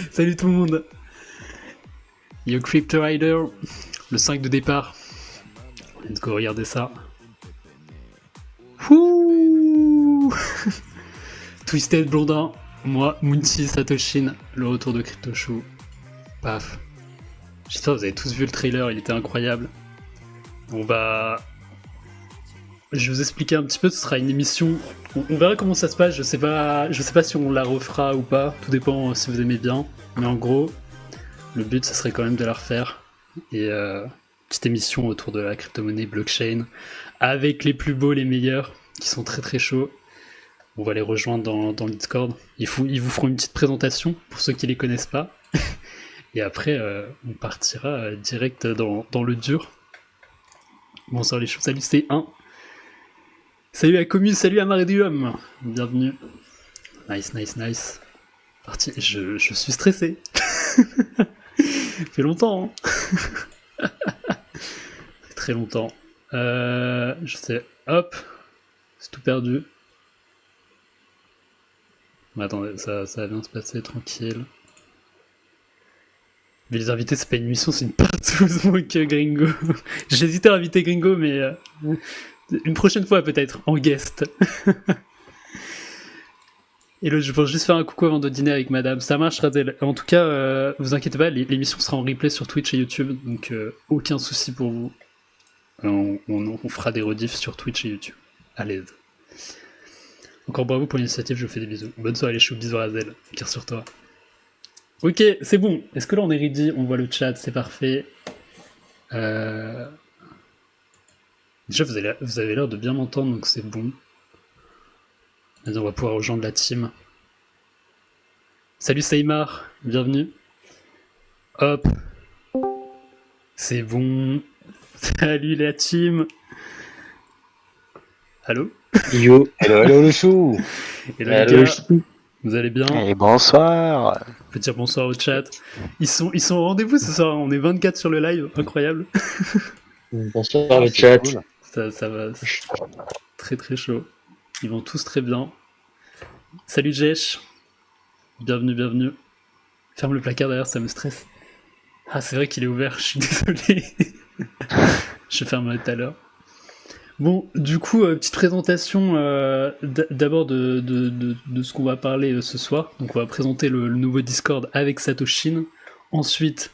Salut tout le monde. Yo Crypto Rider, le 5 de départ. Let's go regarder ça. Ouh Twisted Blondin, moi, Munchi Satoshin, le retour de Crypto Show. Paf. J'espère que vous avez tous vu le trailer, il était incroyable. On va... Je vais vous expliquer un petit peu, ce sera une émission... On verra comment ça se passe, je sais pas si on la refera ou pas, tout dépend si vous aimez bien. Mais en gros, le but, ça serait quand même de la refaire. Et petite émission autour de la crypto-monnaie blockchain, avec les plus beaux, les meilleurs, qui sont très très chauds. On va les rejoindre dans le Discord. Ils vous feront une petite présentation, pour ceux qui les connaissent pas. Et après, on partira direct dans le dur. Bonsoir les chauds, salut C1. Salut à Commu, salut à Maridium. Bienvenue. Nice. Parti. Je suis stressé. Ça fait longtemps. Hein. Très longtemps. Je sais. Hop. C'est tout perdu. Mais attendez, ça va bien se passer, tranquille. Mais les invités, c'est pas une émission, c'est une partouze, donc Gringo. J'hésitais à inviter Gringo, mais une prochaine fois peut-être, en guest. Et là, je pense juste faire un coucou avant de dîner avec madame. Ça marche, Razel. En tout cas, vous inquiétez pas, l'émission sera en replay sur Twitch et YouTube, donc aucun souci pour vous. On fera des rediffs sur Twitch et YouTube. À l'aise. Encore bravo pour l'initiative, je vous fais des bisous. Bonne soirée les choux, bisous Razel. Cœur sur toi. Ok, c'est bon. Est-ce que là on est ready? On voit le chat, c'est parfait. Déjà, vous avez l'air de bien m'entendre, donc c'est bon. Vas-y, on va pouvoir rejoindre la team. Salut Seymar, bienvenue. Hop. C'est bon. Salut la team. Allô? Yo, hello le chou. Et là les gars, vous allez bien? Et bonsoir. On peut dire bonsoir au chat. Ils sont au rendez-vous ce soir, on est 24 sur le live, incroyable. Bonsoir le chat. Cool. Ça va, très très chaud. Ils vont tous très bien. Salut Jesh. Bienvenue. Ferme le placard derrière, ça me stresse. Ah, c'est vrai qu'il est ouvert, je suis désolé. Je fermerai tout à l'heure. Bon, du coup, petite présentation d'abord de ce qu'on va parler ce soir. Donc, on va présenter le nouveau Discord avec Satoshin. Ensuite,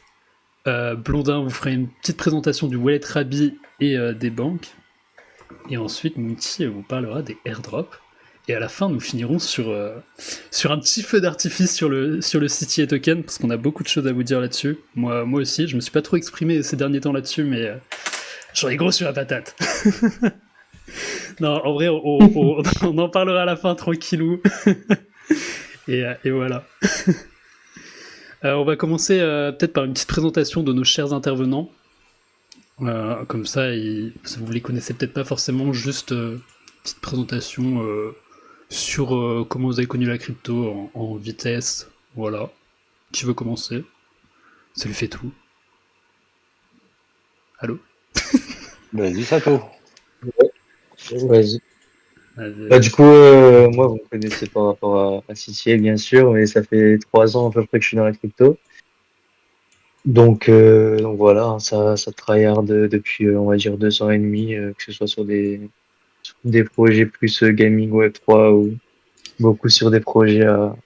Blondin vous fera une petite présentation du Wallet Rabbi et des banques. Et ensuite, Mouti vous parlera des airdrops. Et à la fin, nous finirons sur un petit feu d'artifice sur le City et Token, parce qu'on a beaucoup de choses à vous dire là-dessus. Moi aussi, je me suis pas trop exprimé ces derniers temps là-dessus, mais j'en ai gros sur la patate. Non, en vrai, on en parlera à la fin, tranquillou. et voilà. On va commencer peut-être par une petite présentation de nos chers intervenants. Comme ça, vous les connaissez peut-être pas forcément, juste petite présentation sur comment vous avez connu la crypto en vitesse. Voilà. Qui veut commencer? Ça lui fait tout. Allô? Vas-y, Sato. Vas-y. Bah, du coup, moi, vous me connaissez par rapport à City, bien sûr, mais ça fait 3 ans à peu près que je suis dans la crypto. Donc voilà, hein, ça tryhard depuis, on va dire, 2 ans et demi, que ce soit sur des projets plus gaming Web3 ou beaucoup sur des projets à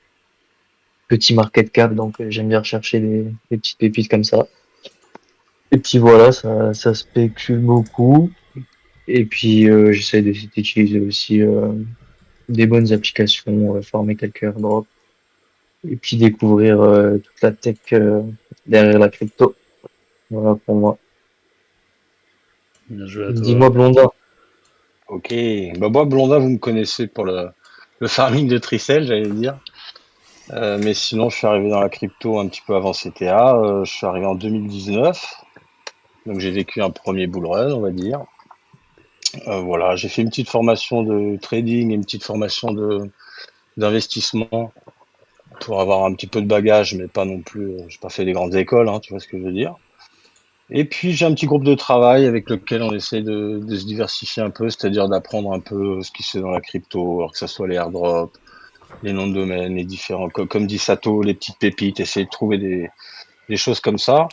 petit market cap. Donc j'aime bien rechercher des petites pépites comme ça. Et puis voilà, ça spécule beaucoup. Et puis j'essaie d'utiliser aussi des bonnes applications, former quelques airdrops et puis découvrir toute la tech derrière la crypto. Voilà pour moi. Bien joué à toi. Dis-moi Blondin. Ok, bah moi Blondin, vous me connaissez pour le farming de Tricel, j'allais dire. Mais sinon, je suis arrivé dans la crypto un petit peu avant CTA. Je suis arrivé en 2019, donc j'ai vécu un premier bull run, on va dire. Voilà, j'ai fait une petite formation de trading et une petite formation d'investissement pour avoir un petit peu de bagage, mais pas non plus. J'ai pas fait des grandes écoles, hein, tu vois ce que je veux dire. Et puis j'ai un petit groupe de travail avec lequel on essaie de se diversifier un peu, c'est-à-dire d'apprendre un peu ce qui se fait dans la crypto, alors que ça soit les airdrops, les noms de domaine, les différents, comme dit Sato, les petites pépites, essayer de trouver des choses comme ça,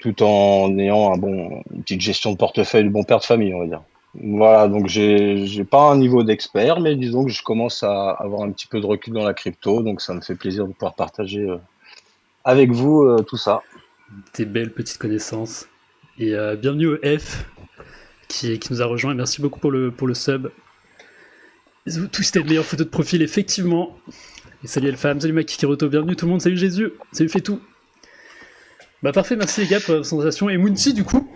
tout en ayant une petite gestion de portefeuille, le bon père de famille, on va dire. Voilà, donc j'ai pas un niveau d'expert, mais disons que je commence à avoir un petit peu de recul dans la crypto, donc ça me fait plaisir de pouvoir partager avec vous tout ça. Tes belles petites connaissances. Et bienvenue au F qui nous a rejoint. Et merci beaucoup pour le sub. Twisted, meilleure photo de profil, effectivement. Et salut Elfam, salut Maki Kiroto, bienvenue tout le monde, salut Jésus, salut Fétou. Bah parfait, merci les gars pour la présentation. Et Munchi, du coup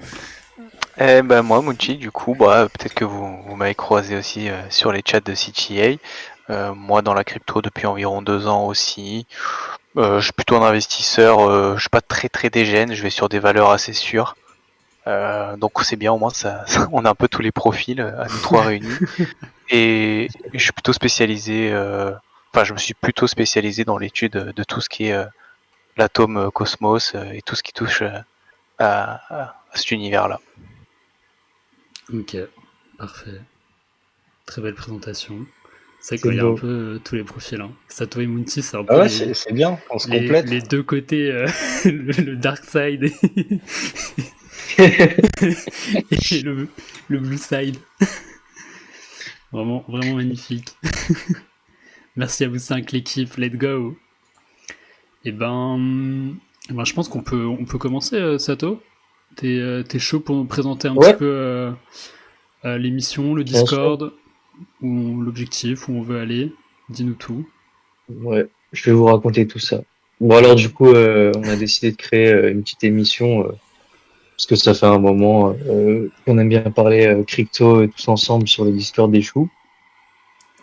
Moi, Munchi, du coup, peut-être que vous m'avez croisé aussi sur les chats de CTA. Moi, dans la crypto depuis environ 2 ans aussi. Je suis plutôt un investisseur, je suis pas très dégène, je vais sur des valeurs assez sûres. Donc c'est bien, au moins ça, on a un peu tous les profils à nous trois réunis. Et je suis plutôt spécialisé, je me suis plutôt spécialisé dans l'étude de tout ce qui est l'atome cosmos et tout ce qui touche à cet univers-là. Ok, parfait. Très belle présentation. C'est vrai qu'il y a un peu tous les profils. Hein. Sato et Munchi, c'est un peu c'est bien, on se complète. Les deux côtés, le dark side et le blue side. Vraiment magnifique. Merci à vous 5, l'équipe, let's go. Et je pense qu'on peut commencer, Sato. T'es chaud pour nous présenter un petit peu l'émission, le Discord, ou l'objectif, où on veut aller. Dis-nous tout. Ouais, je vais vous raconter tout ça. Bon alors du coup, on a décidé de créer une petite émission parce que ça fait un moment qu'on aime bien parler crypto tous ensemble sur le Discord des choux.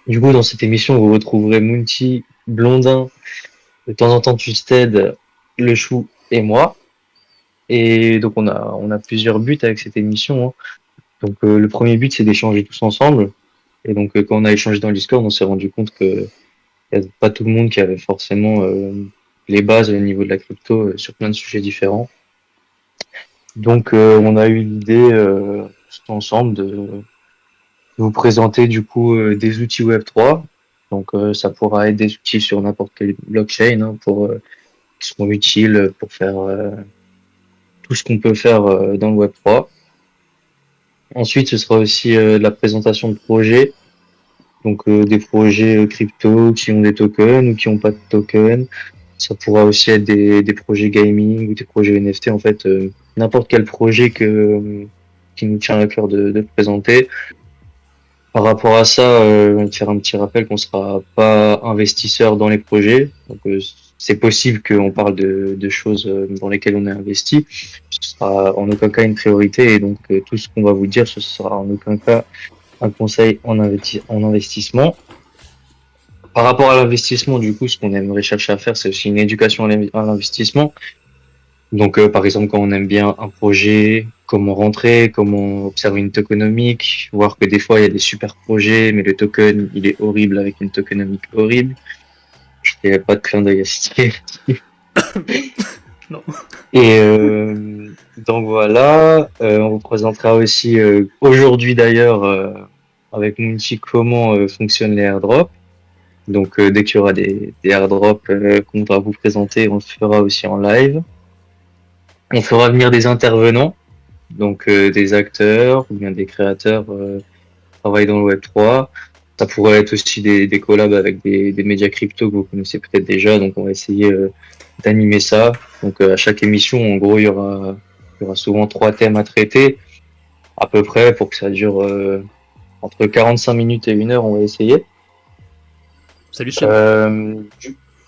Du coup, dans cette émission, vous retrouverez Munti, Blondin, de temps en temps Twisted, le chou et moi. Et donc on a plusieurs buts avec cette émission. Hein. Donc le premier but c'est d'échanger tous ensemble. Et donc quand on a échangé dans le Discord, on s'est rendu compte que y a pas tout le monde qui avait forcément les bases au niveau de la crypto sur plein de sujets différents. Donc on a eu l'idée tous ensemble de vous présenter du coup des outils Web3. Donc ça pourra être des outils sur n'importe quelle blockchain hein, qui seront utiles pour faire tout ce qu'on peut faire dans le Web3. Ensuite, ce sera aussi de la présentation de projets. Donc des projets crypto qui ont des tokens ou qui n'ont pas de tokens. Ça pourra aussi être des projets gaming ou des projets NFT. En fait, n'importe quel projet qui nous tient à cœur de présenter. Par rapport à ça, faire un petit rappel qu'on sera pas investisseur dans les projets. Donc c'est possible qu'on parle de choses dans lesquelles on est investi. Ce sera en aucun cas une priorité et donc tout ce qu'on va vous dire, ce sera en aucun cas un conseil en investissement. Par rapport à l'investissement, du coup, ce qu'on aimerait chercher à faire, c'est aussi une éducation à l'investissement. Donc, par exemple, quand on aime bien un projet, comment rentrer, comment observer une tokenomique, voir que des fois, il y a des super projets, mais le token, il est horrible avec une tokenomique horrible. Je fais pas de clin d'œil à citer. Non. Et donc voilà, on vous présentera aussi aujourd'hui d'ailleurs avec Munchi comment fonctionnent les airdrops. Donc dès qu'il y aura des airdrops qu'on va vous présenter, on le fera aussi en live. On fera venir des intervenants, donc des acteurs ou bien des créateurs qui travaillent dans le Web3. Ça pourrait être aussi des collabs avec des médias crypto que vous connaissez peut-être déjà, donc on va essayer d'animer ça. Donc à chaque émission, en gros, il y aura souvent 3 thèmes à traiter, à peu près, pour que ça dure entre 45 minutes et 1 heure, on va essayer. Salut Chef.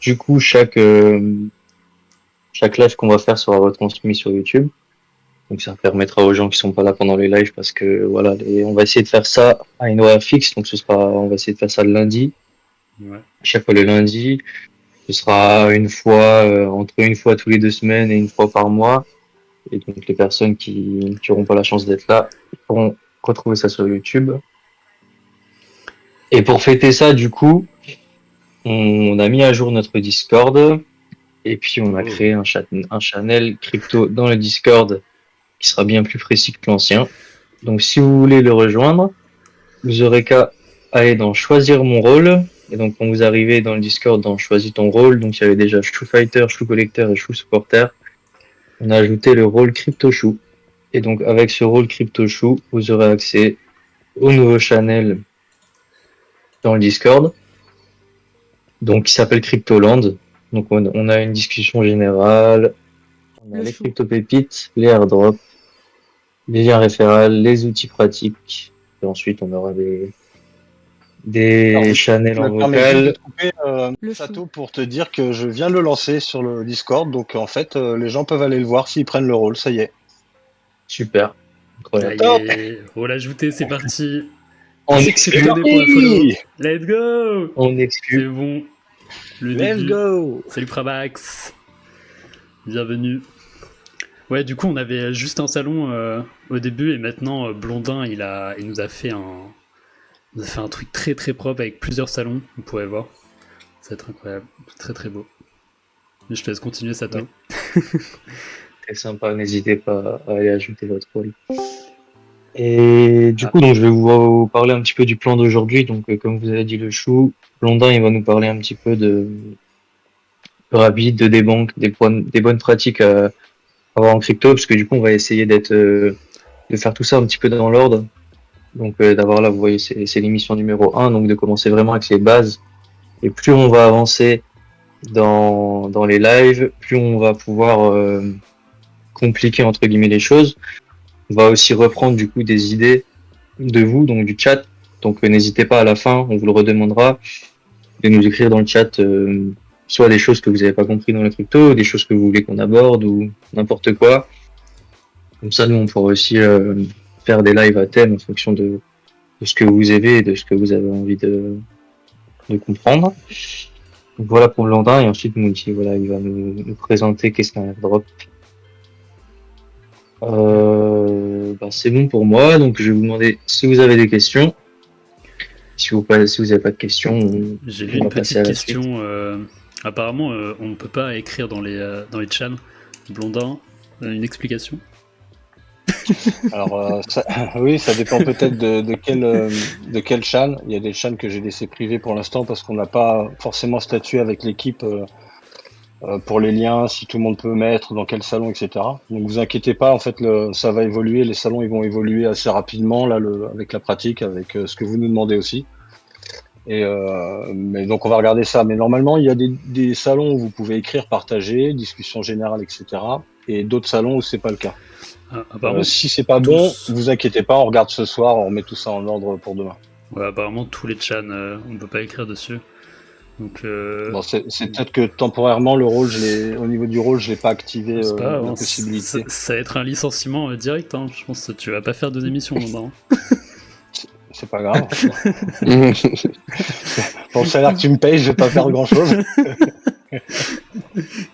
Du coup, chaque live qu'on va faire sera retransmis sur YouTube. Donc ça permettra aux gens qui sont pas là pendant les lives parce que voilà, on va essayer de faire ça à une horaire fixe. Donc on va essayer de faire ça le lundi. Ouais. Chaque fois le lundi. Ce sera entre une fois tous les 2 semaines et une fois par mois. Et donc les personnes qui n'auront pas la chance d'être là pourront retrouver ça sur YouTube. Et pour fêter ça, du coup, on a mis à jour notre Discord. Et puis on a créé un channel crypto dans le Discord qui sera bien plus précis que l'ancien. Donc si vous voulez le rejoindre, vous aurez qu'à aller dans choisir mon rôle Et donc, quand vous arrivez dans le Discord, dans Choisis ton rôle, donc il y avait déjà Chou Fighter, Chou Collector et Chou Supporter. On a ajouté le rôle Crypto Chou. Et donc, avec ce rôle Crypto Chou, vous aurez accès au nouveau channel dans le Discord, donc qui s'appelle Cryptoland. Donc, on a une discussion générale, on a Le les chou. crypto-pépites, les airdrops, les liens référals, les outils pratiques. Et ensuite, on aura des Alors, channels je en me permets juste de vocal. te couper, Le Sato, chou. pour te dire que je viens de le lancer sur le Discord, donc en fait, les gens peuvent aller le voir s'ils prennent le rôle, ça y est. Super. Incroyable. Allez, on l'a ajouté, c'est parti. On C'est exclut. abonné pour le follow. Let's go. On C'est exclut. bon. Le Let's début. go! Salut Prabax. Bienvenue. Ouais, du coup, on avait juste un salon au début et maintenant Blondin, il nous a fait un truc très très propre avec plusieurs salons. Vous pourrez voir. Ça va être incroyable. Très très beau. Mais je te laisse continuer, Sato. Ouais. Très sympa. N'hésitez pas à aller ajouter votre rôle. Et du coup, donc, je vais vous parler un petit peu du plan d'aujourd'hui. Donc, comme vous avez dit, le chou, Blondin, il va nous parler un petit peu de rapide, de débanque, des bonnes pratiques à avoir en crypto, parce que du coup, on va essayer de faire tout ça un petit peu dans l'ordre. Donc, d'avoir là, vous voyez, c'est l'émission numéro 1, donc de commencer vraiment avec les bases. Et plus on va avancer dans les lives, plus on va pouvoir compliquer entre guillemets les choses. On va aussi reprendre du coup des idées de vous, donc du chat. Donc n'hésitez pas à la fin, on vous le redemandera, de nous écrire dans le chat soit des choses que vous n'avez pas compris dans la crypto, des choses que vous voulez qu'on aborde ou n'importe quoi. Comme ça, nous, on pourra aussi faire des lives à thème en fonction de ce que vous aimez et de ce que vous avez envie de comprendre. Donc voilà pour Blandin, et ensuite Mouti, voilà, il va nous présenter qu'est-ce qu'un airdrop. C'est bon pour moi, donc je vais vous demander si vous avez des questions. Si vous n'avez pas de questions, J'ai on vu une va passer à petite la suite. question. Apparemment, on ne peut pas écrire dans les chats. Blondin, une explication? Alors, oui, ça dépend peut-être de quel chan. Il y a des chans que j'ai laissé privés pour l'instant parce qu'on n'a pas forcément statué avec l'équipe pour les liens, si tout le monde peut mettre, dans quel salon, etc. Donc vous inquiétez pas, en fait, ça va évoluer. Les salons, ils vont évoluer assez rapidement là, avec la pratique, avec ce que vous nous demandez aussi. Mais donc on va regarder ça. Mais normalement, il y a des salons où vous pouvez écrire, partager, discussion générale, etc. Et d'autres salons où c'est pas le cas. Apparemment, Si c'est pas bon, vous inquiétez pas, on regarde ce soir, on met tout ça en ordre pour demain. ouais, apparemment tous les chans, on ne peut pas écrire dessus. Donc, Bon, c'est peut-être que temporairement le rôle, au niveau du rôle, je l'ai pas activé c'est pas, la hein, possibilité. ça va être un licenciement direct. Hein. Je pense que tu vas pas faire deux émissions, Blondin. C'est pas grave. Pour le salaire que tu me payes, je vais pas faire grand chose.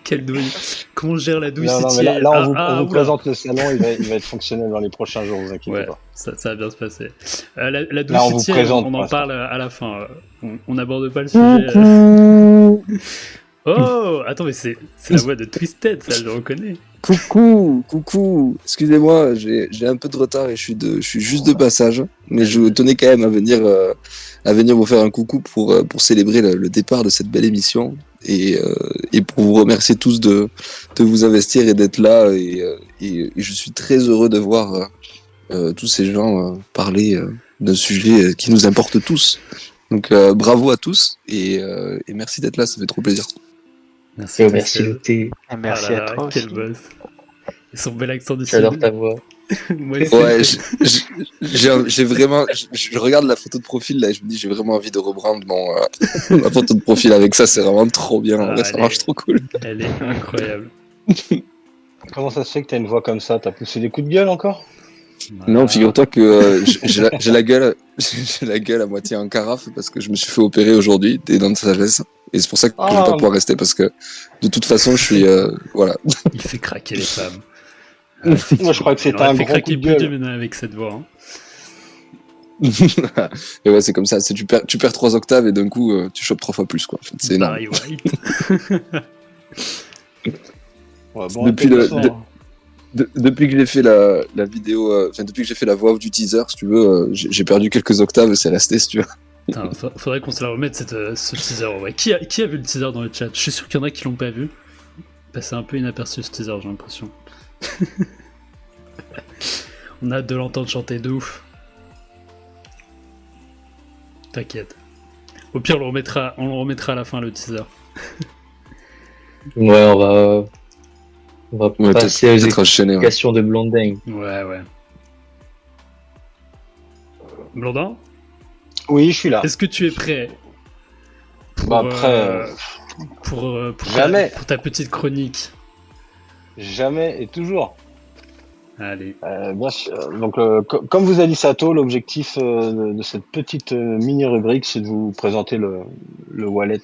Quelle douille. Comment je gère la douille Non, mais CTA? là, on vous oula. présente le salon, il va être fonctionnel dans les prochains jours, vous inquiétez Ouais, pas. ça va bien se passer. La douille Là, on vous CTA, présente on pour en l'instant. parle à la fin. On n'aborde pas le sujet. Oh, attends, mais c'est la voix de Twisted, ça, je le reconnais. Coucou, excusez-moi, j'ai un peu de retard et je suis juste de passage, mais je tenais quand même à venir vous faire un coucou pour célébrer le départ de cette belle émission et pour vous remercier tous de vous investir et d'être là et je suis très heureux de voir tous ces gens parler d'un sujet qui nous importe tous. Donc bravo à tous et merci d'être là, ça fait trop plaisir. Merci, Merci Twisted. le thé, Et merci Ah là à là, toi quel aussi. boss. Et son bel accent du j'adore sud. ta voix. Moi aussi. Ouais, j'ai vraiment, je regarde la photo de profil là et je me dis j'ai vraiment envie de reprendre ma photo de profil avec ça, c'est vraiment trop bien, en vrai, ça marche trop cool. Elle est incroyable. Comment ça se fait que t'as une voix comme ça? T'as poussé des coups de gueule encore? Non, figure-toi que j'ai la gueule, j'ai la gueule à moitié en carafe parce que je me suis fait opérer aujourd'hui des dents de sagesse et c'est pour ça que je vais pas pouvoir rester parce que de toute façon je suis voilà. Il fait craquer les femmes. Moi, je crois que c'était Il aurait un fait grand craquer coup de gueule. plus maintenant avec cette voix. Hein. Et ouais, c'est comme ça, tu perds 3 octaves et d'un coup tu chopes 3 fois plus quoi. En fait, c'est énorme. Barry White. Ouais, bon, Depuis intéressant, hein. Depuis que j'ai fait la vidéo, depuis que j'ai fait la voix off du teaser, si tu veux, j'ai perdu quelques octaves, c'est resté, si tu veux. Putain, faudrait qu'on se la remette ce teaser. Ouais. Qui a vu le teaser dans le chat? Je suis sûr qu'il y en a qui l'ont pas vu. C'est un peu inaperçu ce teaser, j'ai l'impression. On a hâte de l'entendre chanter de ouf. T'inquiète. Au pire, on le remettra à la fin, le teaser. Ouais, on va Ouais, passer aux peut-être enchaîner. Ouais. explications de Blondin. Ouais. Blondin, Oui, je suis là. est-ce que tu es prêt Bah après, pour jamais. pour ta petite chronique? Jamais et toujours. Allez. Bien sûr. Donc, comme vous a dit Sato, l'objectif de cette petite mini-rubrique, c'est de vous présenter le wallet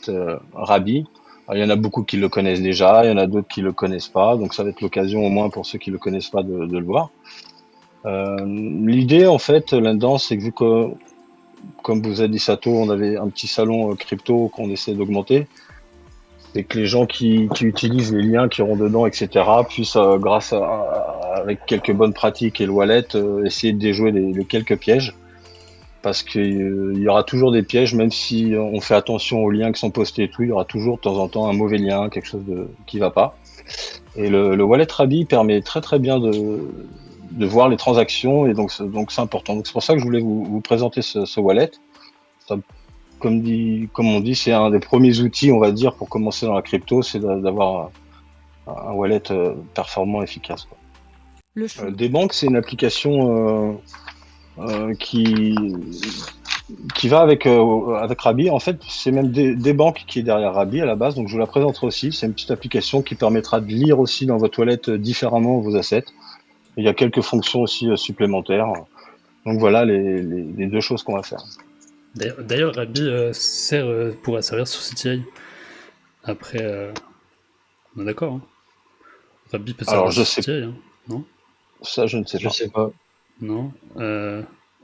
Rabi. Alors, il y en a beaucoup qui le connaissent déjà, il y en a d'autres qui le connaissent pas, donc ça va être l'occasion au moins pour ceux qui le connaissent pas de le voir. L'idée en fait là-dedans, c'est que vu que, comme vous a dit Sato, on avait un petit salon crypto qu'on essaie d'augmenter, c'est que les gens qui utilisent les liens qui auront dedans, etc., puissent, avec quelques bonnes pratiques et le wallet, essayer de déjouer les quelques pièges. Parce qu'il y aura toujours des pièges, même si on fait attention aux liens qui sont postés et tout, il y aura toujours de temps en temps un mauvais lien, quelque chose qui va pas. Et le wallet Rabi permet très très bien de voir les transactions, et donc c'est important. Donc c'est pour ça que je voulais vous présenter ce wallet. Ça, comme on dit, c'est un des premiers outils, on va dire, pour commencer dans la crypto, c'est d'avoir un wallet performant, efficace. Quoi. Des banques, c'est une application qui va avec Rabi. En fait, c'est même des banques qui est derrière Rabi à la base, donc je vous la présenterai aussi. C'est une petite application qui permettra de lire aussi dans votre wallet différemment vos assets. Il y a quelques fonctions aussi supplémentaires. Donc voilà les deux choses qu'on va faire. D'ailleurs, Rabi pourra servir sur CTI. Après, on est d'accord. Hein. Rabi peut servir sur CTI, hein, non? Ça, je ne sais pas. Je sais pas. Non.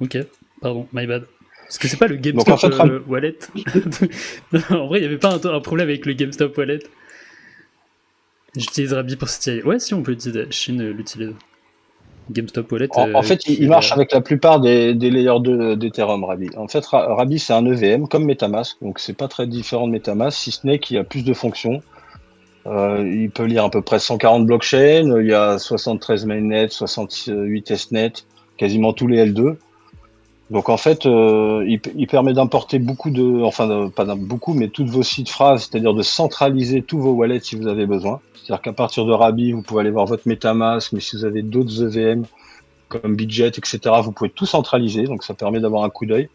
Ok, pardon, my bad. Parce que c'est pas le GameStop en fait, Wallet. En vrai, il n'y avait pas un problème avec le GameStop Wallet. J'utilise Rabi pour CTI. Ouais, si on peut utiliser. Chine l'utilise. GameStop Wallet. En fait, il marche avec la plupart des layers d'Ethereum, Rabi. En fait, Rabi, c'est un EVM comme MetaMask, donc c'est pas très différent de MetaMask, si ce n'est qu'il y a plus de fonctions. Il peut lire à peu près 140 blockchains, il y a 73 mainnet, 68 testnet, quasiment tous les L2. Donc en fait, il permet d'importer pas beaucoup, mais toutes vos sites phrases, c'est-à-dire de centraliser tous vos wallets si vous avez besoin. C'est-à-dire qu'à partir de Rabi, vous pouvez aller voir votre MetaMask, mais si vous avez d'autres EVM comme Budget, etc., vous pouvez tout centraliser, donc ça permet d'avoir un coup d'œil.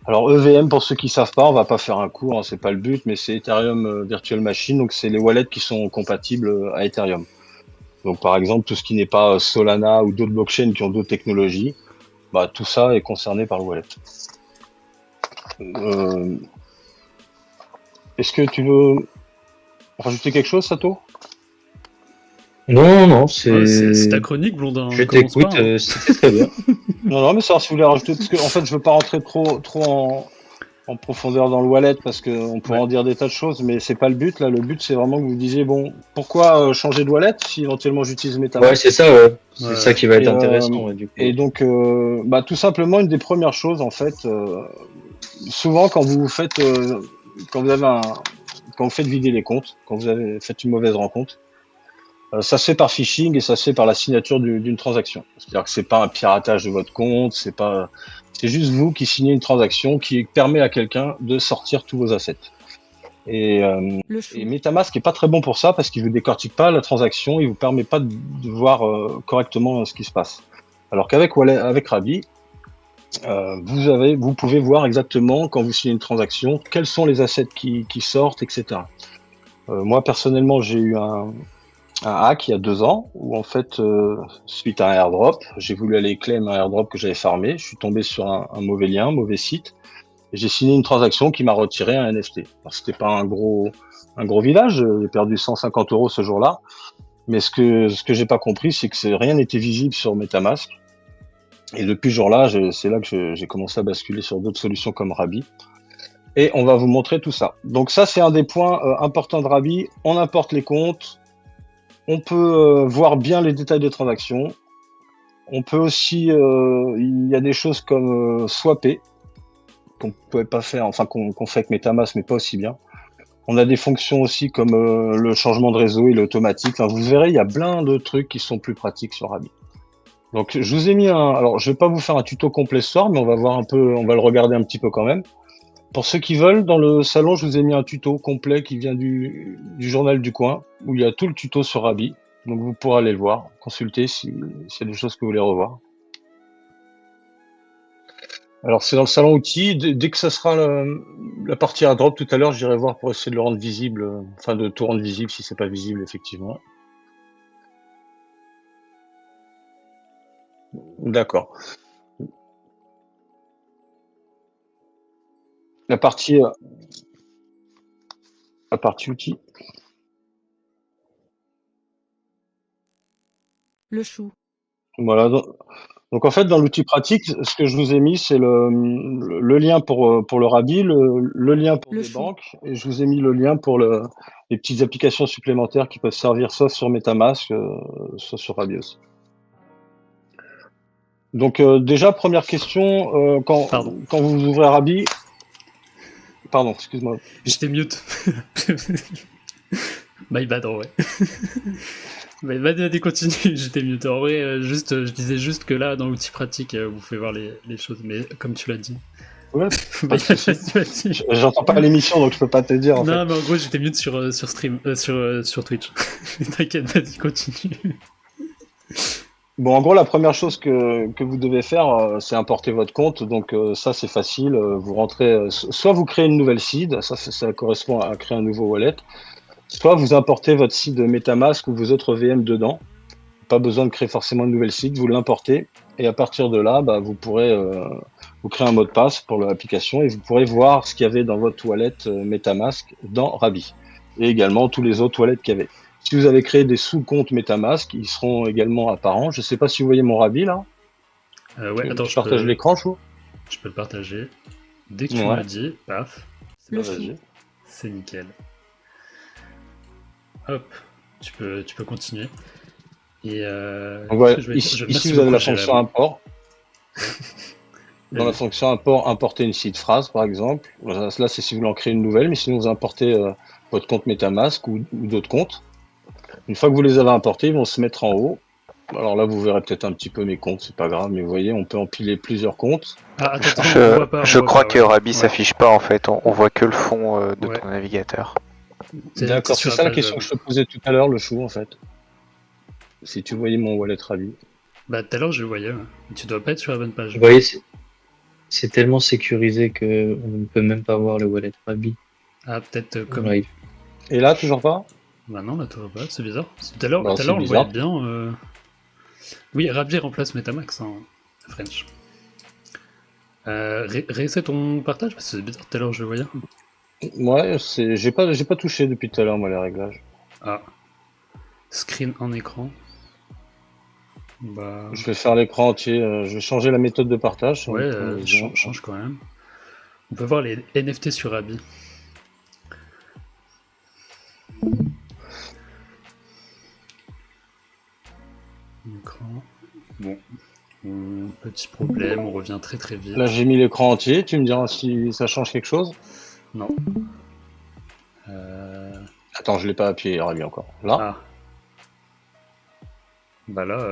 Alors EVM, pour ceux qui savent pas, on va pas faire un cours, hein, c'est pas le but, mais c'est Ethereum Virtual Machine, donc c'est les wallets qui sont compatibles à Ethereum. Donc par exemple, tout ce qui n'est pas Solana ou d'autres blockchains qui ont d'autres technologies, bah, tout ça est concerné par le wallet. Est-ce que tu veux rajouter quelque chose, Sato? Non, c'est ta chronique, Blondin. Je t'écoute, c'était très bien. Non, mais ça, si vous voulez rajouter, parce que en fait, je veux pas rentrer trop en profondeur dans le wallet, parce qu'on pourrait en dire des tas de choses, mais c'est pas le but. Là, le but, c'est vraiment que vous disiez, bon, pourquoi changer de wallet si éventuellement j'utilise MetaMask? Ouais, c'est ça, ouais. C'est ça qui va être intéressant, du coup. Et donc, tout simplement, une des premières choses, en fait, souvent quand vous faites, quand vous faites vider les comptes, quand vous avez fait une mauvaise rencontre, ça se fait par phishing et ça se fait par la signature d'une transaction. C'est-à-dire que c'est pas un piratage de votre compte, c'est juste vous qui signez une transaction qui permet à quelqu'un de sortir tous vos assets. Et MetaMask est pas très bon pour ça parce qu'il vous décortique pas la transaction, il vous permet pas de voir correctement ce qui se passe. Alors qu'avec Rabi, vous pouvez voir exactement quand vous signez une transaction quels sont les assets qui sortent, etc. Moi personnellement, j'ai eu un hack il y a 2 ans où en fait suite à un airdrop, j'ai voulu aller claim un airdrop que j'avais farmé, je suis tombé sur un mauvais lien, un mauvais site, et j'ai signé une transaction qui m'a retiré un NFT. Alors, c'était pas un gros village, j'ai perdu 150 € ce jour-là, mais ce que j'ai pas compris, c'est que rien n'était visible sur MetaMask, et depuis ce jour-là, c'est là que j'ai commencé à basculer sur d'autres solutions comme Rabi. Et on va vous montrer tout ça. Donc ça, c'est un des points importants de Rabi. On importe les comptes. On peut voir bien les détails de transactions. On peut aussi, il y a des choses comme swapper. qu'on pouvait pas faire, enfin qu'on fait avec MetaMask, mais pas aussi bien. On a des fonctions aussi comme le changement de réseau, il est automatique. Enfin, vous verrez, il y a plein de trucs qui sont plus pratiques sur Rabi. Donc, je vous ai mis alors, je vais pas vous faire un tuto complet ce soir, mais on va voir un peu, on va le regarder un petit peu quand même. Pour ceux qui veulent, dans le salon, je vous ai mis un tuto complet qui vient du journal du coin, où il y a tout le tuto sur Rabi. Donc, vous pourrez aller le voir, consulter s'il y a des choses que vous voulez revoir. Alors, c'est dans le salon outils. Dès que ça sera la partie airdrop tout à l'heure, j'irai voir pour essayer de le rendre visible, enfin de tout rendre visible si c'est pas visible, effectivement. D'accord. La partie outils. Le chou. Voilà. Donc en fait, dans l'outil pratique, ce que je vous ai mis, c'est le lien pour le Rabi, le lien pour Le des chou. banques, et je vous ai mis le lien pour les petites applications supplémentaires qui peuvent servir soit sur MetaMask, soit sur Rabi aussi. Donc déjà, première question, Pardon. quand vous ouvrez Rabi... Pardon, excuse-moi. J'étais mute. My bad, en vrai. My bad, vas-y, continue, j'étais mute. En vrai, je disais juste que là, dans l'outil pratique, vous pouvez voir les choses, mais comme tu l'as dit. Ouais, My pas de bad, souci. vas-y. J'entends pas l'émission, donc je peux pas te dire. En fait. Non, mais en gros, j'étais mute sur stream, sur Twitch. T'inquiète, vas-y, continue. Bon, en gros, la première chose que vous devez faire, c'est importer votre compte. Donc ça, c'est facile. Vous rentrez, soit vous créez une nouvelle seed, ça correspond à créer un nouveau wallet. Soit vous importez votre seed MetaMask ou vos autres VM dedans. Pas besoin de créer forcément une nouvelle seed, vous l'importez. Et à partir de là, vous pourrez vous créer un mot de passe pour l'application et vous pourrez voir ce qu'il y avait dans votre wallet MetaMask dans Rabi. Et également tous les autres wallets qu'il y avait. Si vous avez créé des sous-comptes MetaMask, ils seront également apparents. Je ne sais pas si vous voyez mon Rabi là. Ouais, attends, je partage l'écran, Chou. Je peux le partager. Dès que tu Ouais. me dis, paf, Le Vas-y. chou. c'est nickel. Hop, tu peux continuer. Et Donc, ouais, merci ici vous avez beaucoup, la Jérém. fonction import. Dans la Vas-y. fonction import, importer une seed phrase par exemple. Là, c'est si vous voulez en créer une nouvelle, mais sinon vous importez votre compte MetaMask ou d'autres comptes. Une fois que vous les avez importés, ils vont se mettre en haut. Alors là, vous verrez peut-être un petit peu mes comptes, c'est pas grave, mais vous voyez, on peut empiler plusieurs comptes. Ah, attends, on voit pas. Je crois que ouais. Rabi Ouais. s'affiche pas en fait, on voit que le fond de Ouais. ton navigateur. D'accord, sur c'est ça la page, question que je te posais tout à l'heure, le chou en fait. Si tu voyais mon wallet Rabi. Bah, tout à l'heure, je le voyais. Ouais. Tu dois pas être sur la bonne page. Vous voyez, c'est tellement sécurisé que on ne peut même pas voir le wallet Rabi. Ah, peut-être comme. Ouais. Et là, toujours pas? Bah non, là, tu vois pas, c'est bizarre. Tout à l'heure, C'est on le bizarre. voyait bien. Oui, Rabi remplace Metamax en French. Réessaie ton partage, parce que c'est bizarre, tout à l'heure, je le voyais. Ouais, j'ai pas touché depuis tout à l'heure, moi, les réglages. Ah. Screen en écran. Bah. Je vais faire l'écran entier, je vais changer la méthode de partage. Ouais, change quand même. On peut voir les NFT sur Rabi. Écran. Bon. Petit problème, on revient très très vite. Là, j'ai mis l'écran entier, tu me diras si ça change quelque chose? Non. Attends, je l'ai pas appuyé, Rabi encore. Là? Ah. Bah là.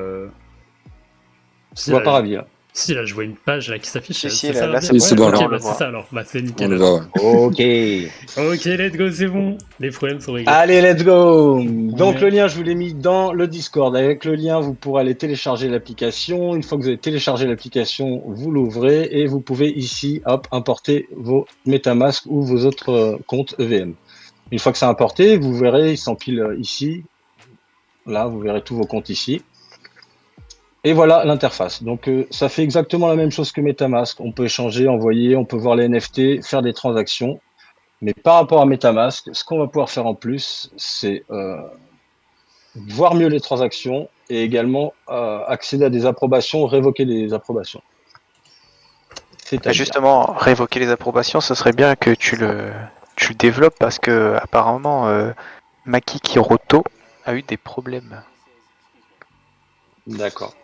Tu vois pas Rabi là? Si, là, je vois une page là qui s'affiche. Si, c'est là, ça, là, Rabi c'est bon, c'est bon, Ok, là, on bah le c'est voit. ça alors. Bah c'est On nickel. le alors. voit, ouais. Ok. Ok, let's go, c'est bon. Les problèmes sont réglés. Allez, let's go! Donc Ouais. le lien, je vous l'ai mis dans le Discord. Avec le lien, vous pourrez aller télécharger l'application. Une fois que vous avez téléchargé l'application, vous l'ouvrez et vous pouvez ici, hop, importer vos MetaMask ou vos autres comptes EVM. Une fois que c'est importé, vous verrez, il s'empile ici. Là, vous verrez tous vos comptes ici. Et voilà l'interface. Donc ça fait exactement la même chose que MetaMask. On peut échanger, envoyer, on peut voir les NFT, faire des transactions. Mais par rapport à MetaMask, ce qu'on va pouvoir faire en plus, c'est voir mieux les transactions et également accéder à des approbations, révoquer des approbations. C'est-à-dire, Justement, révoquer les approbations, ce serait bien que tu le développes parce que apparemment Maki Kiroto a eu des problèmes. d'accord.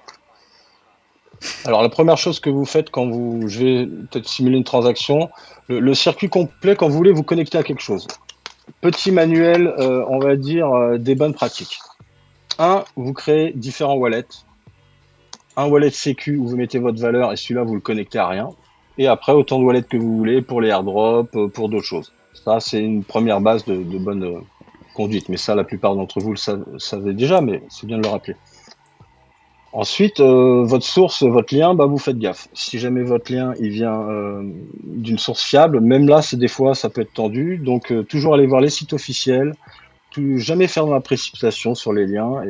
Alors, la première chose que vous faites quand je vais peut-être simuler une transaction, le circuit complet, quand vous voulez vous connecter à quelque chose. Petit manuel, on va dire, des bonnes pratiques. Vous créez différents wallets. Un wallet sécu où vous mettez votre valeur et celui-là, vous le connectez à rien. Et après, autant de wallets que vous voulez pour les airdrops, pour d'autres choses. Ça, c'est une première base de bonne conduite. Mais ça, la plupart d'entre vous le savez déjà, mais c'est bien de le rappeler. Ensuite, votre source, votre lien, vous faites gaffe. Si jamais votre lien il vient d'une source fiable, même là, des fois, ça peut être tendu. Donc, toujours aller voir les sites officiels, jamais faire dans la précipitation sur les liens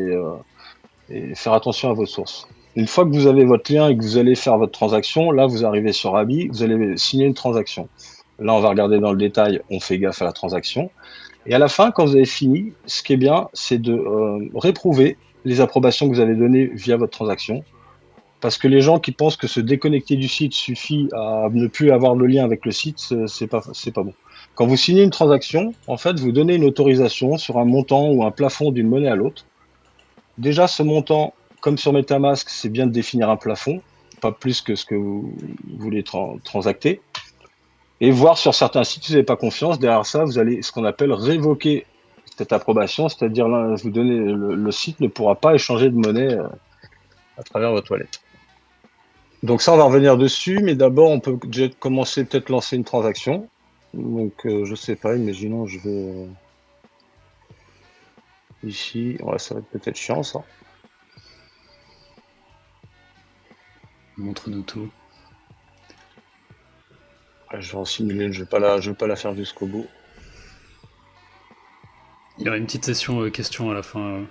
et faire attention à vos sources. Une fois que vous avez votre lien et que vous allez faire votre transaction, là, vous arrivez sur Rabi, vous allez signer une transaction. Là, on va regarder dans le détail, on fait gaffe à la transaction. Et à la fin, quand vous avez fini, ce qui est bien, c'est de réprouver les approbations que vous avez données via votre transaction. Parce que les gens qui pensent que se déconnecter du site suffit à ne plus avoir le lien avec le site, c'est pas bon. Quand vous signez une transaction, en fait, vous donnez une autorisation sur un montant ou un plafond d'une monnaie à l'autre. Déjà, ce montant, comme sur MetaMask, c'est bien de définir un plafond, pas plus que ce que vous voulez transacter. Et voir sur certains sites, si vous n'avez pas confiance, derrière ça, vous allez ce qu'on appelle révoquer cette approbation, c'est-à-dire là, vous donnez le site ne pourra pas échanger de monnaie à travers votre wallet. Donc ça, on va revenir dessus, mais d'abord, on peut déjà commencer, peut-être lancer une transaction. Donc, je sais pas, imaginons, je vais ici, ouais, ça va être peut-être chiant, ça. Montre-nous tout. Ouais, je vais en simuler, je vais pas la faire jusqu'au bout. Il y aura une petite session questions à la fin,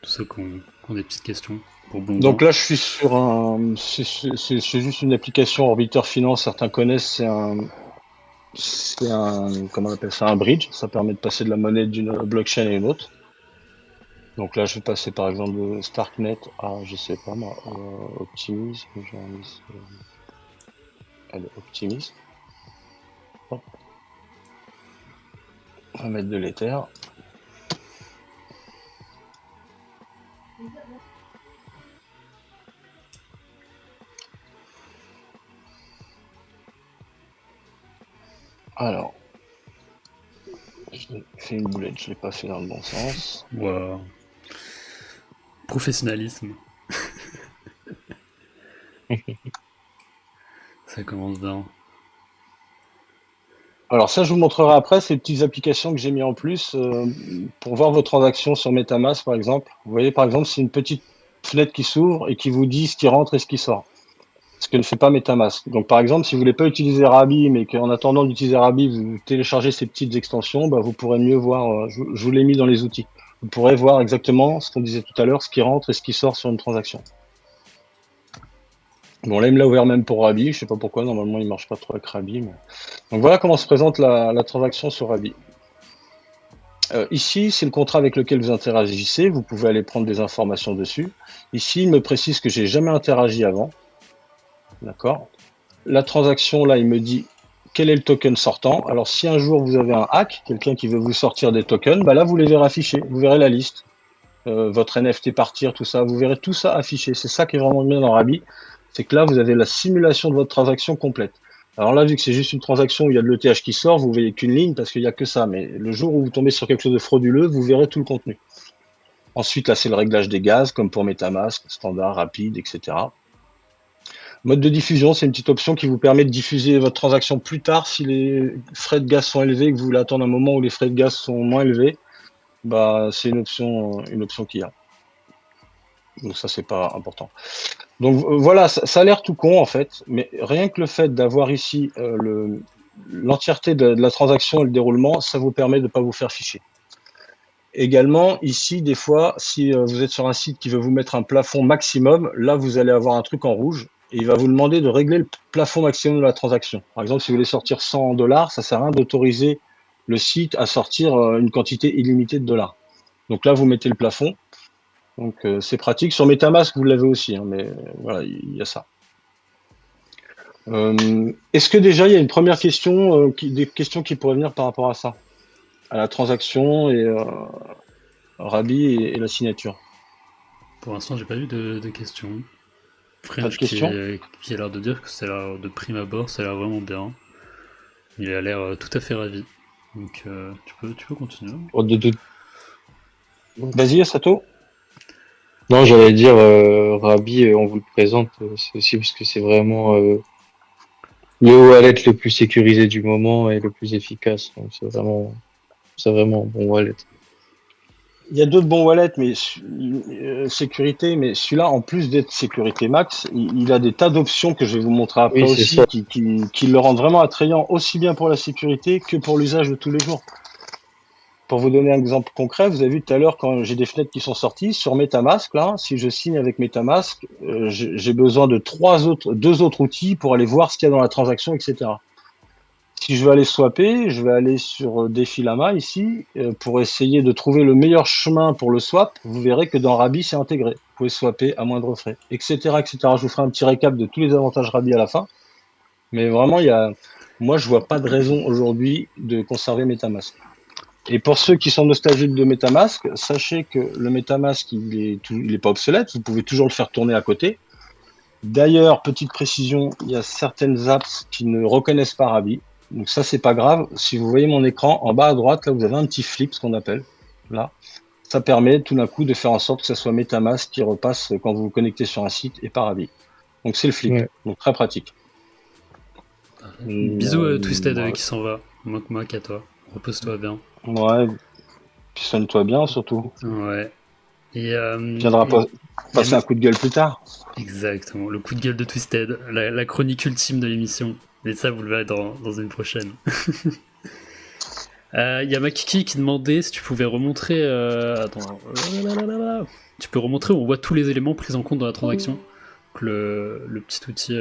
tous ceux qui ont des petites questions pour Blondin. Donc là, je suis sur c'est juste une application Orbiteur Finance, certains connaissent, comment on appelle ça, un bridge, ça permet de passer de la monnaie d'une blockchain à une autre. Donc là, je vais passer par exemple de Starknet à, je sais pas moi, Optimism, allez, Optimism. Hop. On va mettre de l'Ether. Alors, j'ai fait une boulette, je l'ai pas fait dans le bon sens. Wow. Professionnalisme. Ça commence bien. Alors ça, je vous montrerai après ces petites applications que j'ai mis en plus pour voir vos transactions sur MetaMask, par exemple. Vous voyez, par exemple, c'est une petite fenêtre qui s'ouvre et qui vous dit ce qui rentre et ce qui sort. Ce que ne fait pas MetaMask. Donc, par exemple, si vous voulez pas utiliser Rabi, mais qu'en attendant d'utiliser Rabi, vous téléchargez ces petites extensions, vous pourrez mieux voir, je vous l'ai mis dans les outils. Vous pourrez voir exactement ce qu'on disait tout à l'heure, ce qui rentre et ce qui sort sur une transaction. Bon, là, il me l'a ouvert même pour Rabi. Je sais pas pourquoi. Normalement, il marche pas trop avec Rabi. Mais... Donc, voilà comment se présente la transaction sur Rabi. Ici, c'est le contrat avec lequel vous interagissez. Vous pouvez aller prendre des informations dessus. Ici, il me précise que j'ai jamais interagi avant. D'accord. La transaction, là, il me dit quel est le token sortant. Alors, si un jour vous avez un hack, quelqu'un qui veut vous sortir des tokens, là, vous les verrez affichés. Vous verrez la liste. Votre NFT partir, tout ça. Vous verrez tout ça affiché. C'est ça qui est vraiment bien dans Rabi. C'est que là, vous avez la simulation de votre transaction complète. Alors là, vu que c'est juste une transaction où il y a de l'ETH qui sort, vous voyez qu'une ligne parce qu'il n'y a que ça. Mais le jour où vous tombez sur quelque chose de frauduleux, vous verrez tout le contenu. Ensuite, là, c'est le réglage des gaz, comme pour MetaMask, standard, rapide, etc. Mode de diffusion, c'est une petite option qui vous permet de diffuser votre transaction plus tard si les frais de gaz sont élevés et que vous voulez attendre un moment où les frais de gaz sont moins élevés. C'est une option qu'il y a. Donc ça, c'est pas important. Donc voilà, ça a l'air tout con en fait, mais rien que le fait d'avoir ici l'entièreté de la transaction et le déroulement, ça vous permet de ne pas vous faire ficher. Également, ici, des fois, si vous êtes sur un site qui veut vous mettre un plafond maximum, là, vous allez avoir un truc en rouge et il va vous demander de régler le plafond maximum de la transaction. Par exemple, si vous voulez sortir 100 $, ça sert à rien d'autoriser le site à sortir une quantité illimitée de dollars. Donc là, vous mettez le plafond. Donc c'est pratique. Sur MetaMask, vous l'avez aussi, hein, mais voilà, il y a ça. Est-ce que déjà il y a une première question, des questions qui pourraient venir par rapport à ça, à la transaction et Rabi et la signature? Pour l'instant, j'ai pas eu de questions. French questions qui a l'air de dire que ça a l'air de prime abord, ça a l'air vraiment bien. Il a l'air tout à fait ravi. Donc tu peux continuer. Oh, Vas-y, Sato. Non, j'allais dire, Rabi, on vous le présente, c'est aussi parce que c'est vraiment le wallet le plus sécurisé du moment et le plus efficace. Donc c'est vraiment un bon wallet. Il y a d'autres bons wallets, mais sécurité, mais celui-là, en plus d'être sécurité max, il a des tas d'options que je vais vous montrer après Oui, c'est aussi, ça. qui le rendent vraiment attrayant, aussi bien pour la sécurité que pour l'usage de tous les jours. Pour vous donner un exemple concret, vous avez vu tout à l'heure quand j'ai des fenêtres qui sont sorties sur MetaMask, là, si je signe avec MetaMask, j'ai besoin de deux autres outils pour aller voir ce qu'il y a dans la transaction, etc. Si je veux aller swapper, je vais aller sur Defilama ici pour essayer de trouver le meilleur chemin pour le swap. Vous verrez que dans Rabi, c'est intégré. Vous pouvez swapper à moindre frais, etc., etc. Je vous ferai un petit récap de tous les avantages Rabi à la fin. Mais vraiment, moi, je vois pas de raison aujourd'hui de conserver MetaMask. Et pour ceux qui sont nostalgiques de MetaMask, sachez que le MetaMask, il est pas obsolète. Vous pouvez toujours le faire tourner à côté. D'ailleurs, petite précision, il y a certaines apps qui ne reconnaissent pas Rabi. Donc ça, c'est pas grave. Si vous voyez mon écran, en bas à droite, là, vous avez un petit flip, ce qu'on appelle. Là, ça permet tout d'un coup de faire en sorte que ce soit MetaMask qui repasse quand vous vous connectez sur un site et pas Rabi. Donc c'est le flip. Ouais. Donc très pratique. Bisous à Twisted ouais. qui s'en va. Moque à toi. Repose-toi bien. Ouais. Puis soigne-toi bien surtout. Ouais. Et Viendra passer un coup de gueule plus tard. Exactement. Le coup de gueule de Twisted. La chronique ultime de l'émission. Mais ça, vous le verrez dans une prochaine. Il y a Makiki qui demandait si tu pouvais remontrer. Attends. Tu peux remontrer où on voit tous les éléments pris en compte dans la transaction. Donc le petit outil.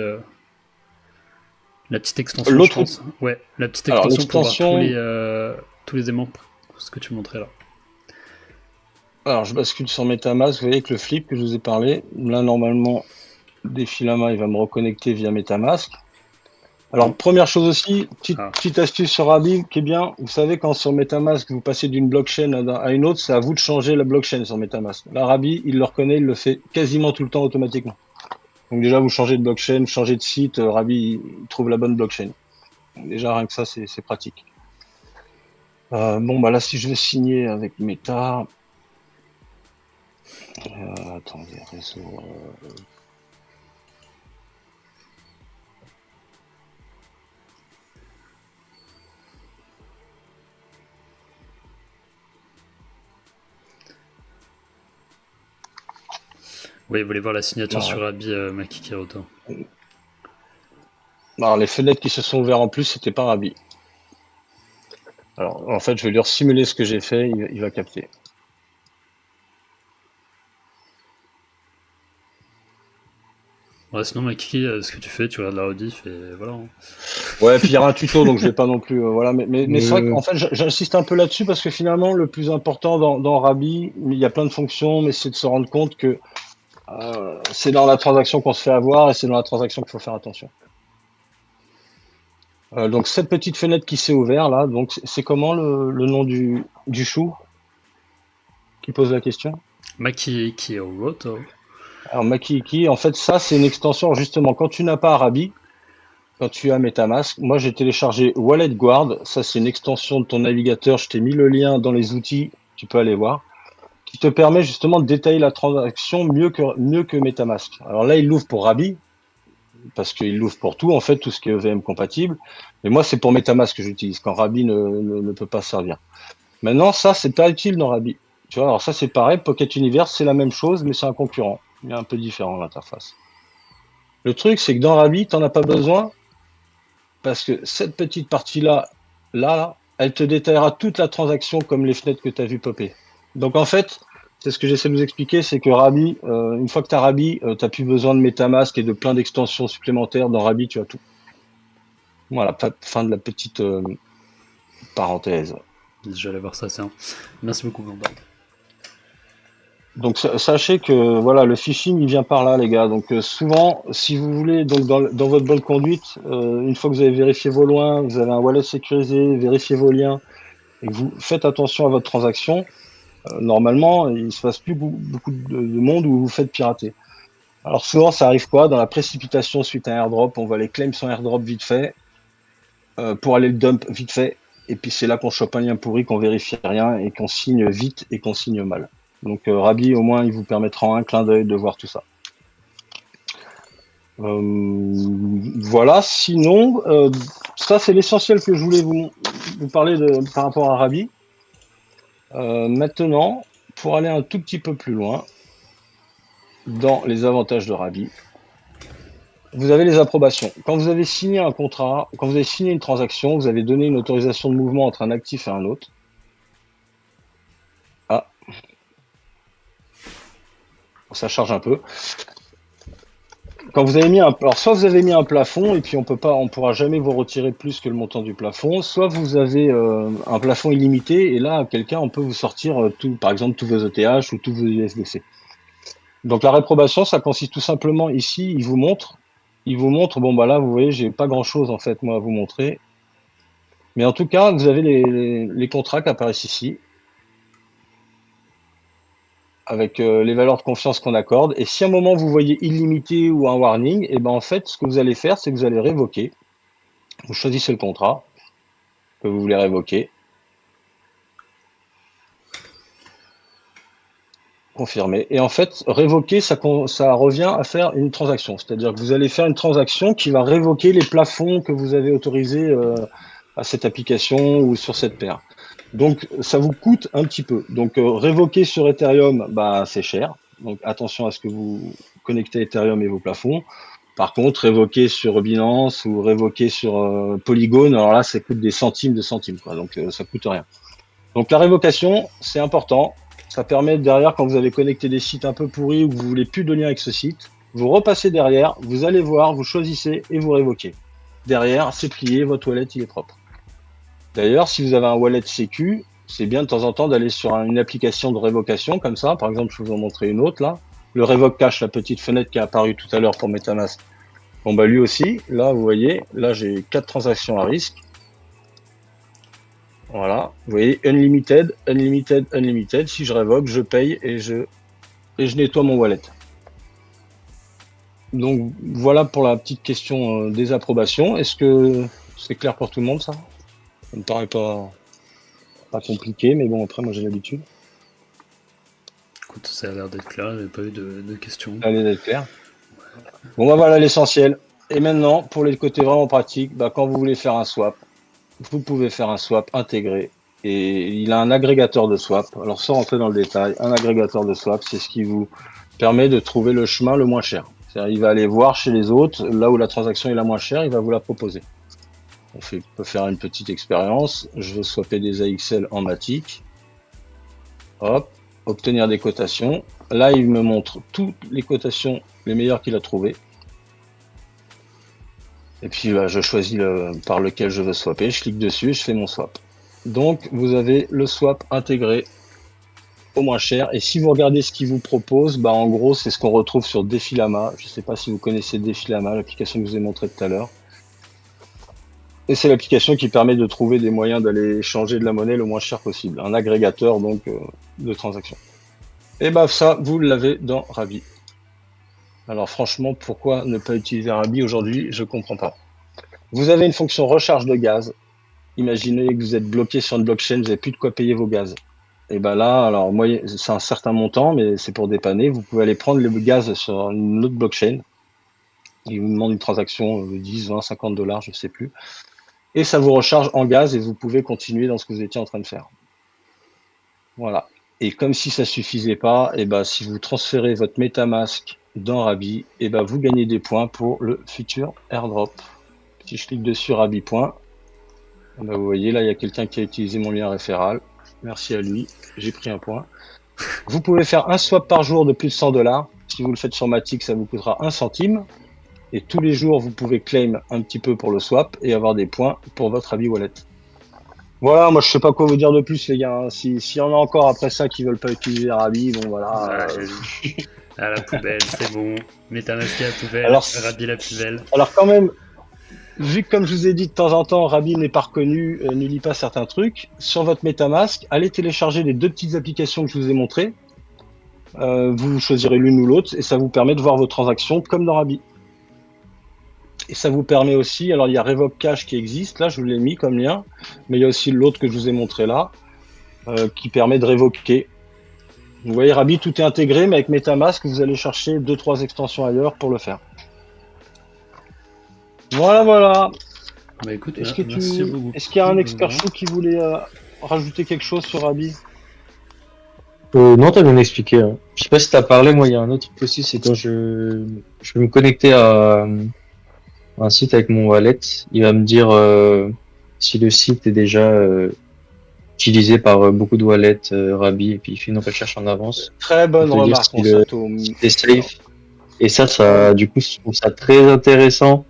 La petite extension, je pense. Ouais, la petite extension pour voir tous les éléments. Ce que tu montrais là. Alors, je bascule sur MetaMask. Vous voyez que le flip que je vous ai parlé, là, normalement, Defilama, il va me reconnecter via MetaMask. Alors, première chose aussi, petite astuce sur Rabi qui est bien. Vous savez, quand sur MetaMask, vous passez d'une blockchain à une autre, c'est à vous de changer la blockchain sur MetaMask. Là, Rabi, il le reconnaît, il le fait quasiment tout le temps automatiquement. Donc déjà, vous changez de blockchain, vous changez de site, Rabi, il trouve la bonne blockchain. Donc, déjà, rien que ça, c'est pratique. Bon, bah là, si je veux signer avec Meta... attendez, réseau... Oui, vous voulez voir la signature sur Rabi Makiki Roto. Alors, les fenêtres qui se sont ouvertes en plus, c'était pas Rabi. Alors, en fait, je vais lui simuler ce que j'ai fait, il va capter. Ouais, sinon, Makiki, ce que tu fais, tu regardes la rediff et voilà. Ouais, puis il y aura un tuto, donc je vais pas non plus. Voilà, mais c'est vrai qu'en fait, j'insiste un peu là-dessus parce que finalement, le plus important dans Rabi, il y a plein de fonctions, mais c'est de se rendre compte que c'est dans la transaction qu'on se fait avoir et c'est dans la transaction qu'il faut faire attention. Donc cette petite fenêtre qui s'est ouverte là, donc c'est comment le nom du chou qui pose la question? Makiki Roto. Alors Makiki, en fait ça c'est une extension justement quand tu n'as pas Rabi, quand tu as MetaMask. Moi j'ai téléchargé Wallet Guard, ça c'est une extension de ton navigateur, je t'ai mis le lien dans les outils, tu peux aller voir, qui te permet justement de détailler la transaction mieux que MetaMask. Alors là il l'ouvre pour Rabi, parce qu'il l'ouvre pour tout, en fait, tout ce qui est EVM compatible. Mais moi, c'est pour MetaMask que j'utilise, quand Rabi ne peut pas servir. Maintenant, ça, c'est pas utile dans Rabi. Tu vois, alors ça, c'est pareil. Pocket Universe, c'est la même chose, mais c'est un concurrent. Il est un peu différent, l'interface. Le truc, c'est que dans Rabi, tu n'en as pas besoin, parce que cette petite partie-là, elle te détaillera toute la transaction comme les fenêtres que tu as vu popper. Donc, en fait, c'est ce que j'essaie de vous expliquer, c'est que Rabi, une fois que tu as Rabi, tu n'as plus besoin de MetaMask et de plein d'extensions supplémentaires. Dans Rabi, tu as tout. Voilà, fin de la petite parenthèse. Je vais aller voir ça, c'est un. Merci beaucoup, Blondin. Donc sachez que voilà, le phishing il vient par là, les gars. Donc souvent, si vous voulez, donc dans votre bonne conduite, une fois que vous avez vérifié vos loins, vous avez un wallet sécurisé, vérifiez vos liens et que vous faites attention à votre transaction, normalement, il se passe plus beaucoup de monde où vous faites pirater. Alors souvent, ça arrive quoi? Dans la précipitation suite à un airdrop, on va aller claim son airdrop vite fait pour aller le dump vite fait. Et puis c'est là qu'on chope un lien pourri, qu'on vérifie rien et qu'on signe vite et qu'on signe mal. Donc Rabi, au moins, il vous permettra en un clin d'œil de voir tout ça. Voilà, sinon, ça c'est l'essentiel que je voulais vous parler par rapport à Rabi. Maintenant, pour aller un tout petit peu plus loin dans les avantages de Rabi, vous avez les approbations. Quand vous avez signé un contrat, quand vous avez signé une transaction, vous avez donné une autorisation de mouvement entre un actif et un autre. Ah, ça charge un peu. Quand vous avez mis alors soit vous avez mis un plafond et puis on pourra jamais vous retirer plus que le montant du plafond, soit vous avez un plafond illimité et là quelqu'un peut vous sortir par exemple tous vos ETH ou tous vos USDC. Donc la réprobation, ça consiste tout simplement ici, il vous montre, bon bah là vous voyez, j'ai pas grand chose en fait moi à vous montrer, mais en tout cas vous avez les contrats qui apparaissent ici, avec les valeurs de confiance qu'on accorde. Et si à un moment vous voyez illimité ou un warning, et ben en fait, ce que vous allez faire, c'est que vous allez révoquer. Vous choisissez le contrat que vous voulez révoquer. Confirmer. Et en fait, révoquer, ça revient à faire une transaction. C'est-à-dire que vous allez faire une transaction qui va révoquer les plafonds que vous avez autorisés à cette application ou sur cette paire. Donc, ça vous coûte un petit peu. Donc, révoquer sur Ethereum, bah, c'est cher. Donc, attention à ce que vous connectez Ethereum et vos plafonds. Par contre, révoquer sur Binance ou révoquer sur Polygon, alors là, ça coûte des centimes de centimes, quoi. Donc, ça coûte rien. Donc, la révocation, c'est important. Ça permet derrière, quand vous avez connecté des sites un peu pourris ou que vous voulez plus de lien avec ce site, vous repassez derrière, vous allez voir, vous choisissez et vous révoquez. Derrière, c'est plié, votre wallet, il est propre. D'ailleurs, si vous avez un wallet sécu, c'est bien de temps en temps d'aller sur une application de révocation comme ça. Par exemple, je vais vous en montrer une autre là. Le Revoke Cache, la petite fenêtre qui est apparue tout à l'heure pour MetaMask. Bon bah lui aussi, là vous voyez, là j'ai 4 transactions à risque. Voilà, vous voyez, unlimited, unlimited, unlimited. Si je révoque, je paye et je nettoie mon wallet. Donc voilà pour la petite question des approbations. Est-ce que c'est clair pour tout le monde ça? Ça me paraît pas compliqué, mais bon, après, moi, j'ai l'habitude. Écoute, ça a l'air d'être clair, il n'y avait pas eu de questions. Ça a l'air d'être clair. Bon, bah voilà l'essentiel. Et maintenant, pour les côtés vraiment pratiques, bah, quand vous voulez faire un swap, vous pouvez faire un swap intégré. Et il a un agrégateur de swap. Alors, sans rentrer dans le détail, un agrégateur de swap, c'est ce qui vous permet de trouver le chemin le moins cher. C'est-à-dire, il va aller voir chez les autres, là où la transaction est la moins chère, il va vous la proposer. On peut faire une petite expérience. Je veux swapper des AXL en Matic. Hop, obtenir des cotations. Là, il me montre toutes les cotations, les meilleures qu'il a trouvées. Et puis, bah, je choisis par lequel je veux swapper. Je clique dessus, je fais mon swap. Donc, vous avez le swap intégré au moins cher. Et si vous regardez ce qu'il vous propose, bah, en gros, c'est ce qu'on retrouve sur Defilama. Je ne sais pas si vous connaissez Defilama, l'application que je vous ai montrée tout à l'heure. Et c'est l'application qui permet de trouver des moyens d'aller échanger de la monnaie le moins cher possible. Un agrégateur donc de transactions. Et bah ça, vous l'avez dans Rabi. Alors franchement, pourquoi ne pas utiliser Rabi aujourd'hui? Je comprends pas. Vous avez une fonction recharge de gaz. Imaginez que vous êtes bloqué sur une blockchain, vous n'avez plus de quoi payer vos gaz. Et ben là, alors moi, c'est un certain montant, mais c'est pour dépanner. Vous pouvez aller prendre le gaz sur une autre blockchain. Il vous demande une transaction de 10, 20, 50 $, je ne sais plus. Et ça vous recharge en gaz et vous pouvez continuer dans ce que vous étiez en train de faire. Voilà. Et comme si ça suffisait pas, et ben si vous transférez votre MetaMask dans Rabi, et ben vous gagnez des points pour le futur airdrop. Si je clique dessus Rabi Point, ben vous voyez là il y a quelqu'un qui a utilisé mon lien référal. Merci à lui, j'ai pris un point. Vous pouvez faire un swap par jour de plus de 100 $. Si vous le faites sur Matic, ça vous coûtera 1 centime. Et tous les jours, vous pouvez claim un petit peu pour le swap et avoir des points pour votre Rabi Wallet. Voilà, moi je sais pas quoi vous dire de plus les gars. S'il y en a encore après ça qui veulent pas utiliser Rabi, bon voilà. À la poubelle, c'est bon. MetaMask à la poubelle, Alors, Rabi la poubelle. Alors quand même, vu que comme je vous ai dit de temps en temps, Rabi n'est pas reconnu, ne lit pas certains trucs, sur votre MetaMask, allez télécharger les 2 petites applications que je vous ai montrées. Vous choisirez l'une ou l'autre et ça vous permet de voir vos transactions comme dans Rabi. Et ça vous permet aussi, alors il y a Revoke Cash qui existe, là je vous l'ai mis comme lien, mais il y a aussi l'autre que je vous ai montré là, qui permet de révoquer. Vous voyez, Rabi, tout est intégré, mais avec MetaMask, vous allez chercher 2-3 extensions ailleurs pour le faire. Voilà, voilà. Bah écoute, Est-ce merci beaucoup. qu'il y a un expert chou qui voulait rajouter quelque chose sur Rabi? Non, t'as bien expliqué. Hein. Je sais pas si t'as parlé, moi, il y a un autre truc aussi, c'est quand je vais me connecter à un site avec mon wallet, il va me dire si le site est déjà utilisé par beaucoup de wallets Rabi, et puis il fait une recherche en avance. Très bonne On peut dire remarque, si le Monsato. site est safe. Et ça, du coup, je trouve ça très intéressant,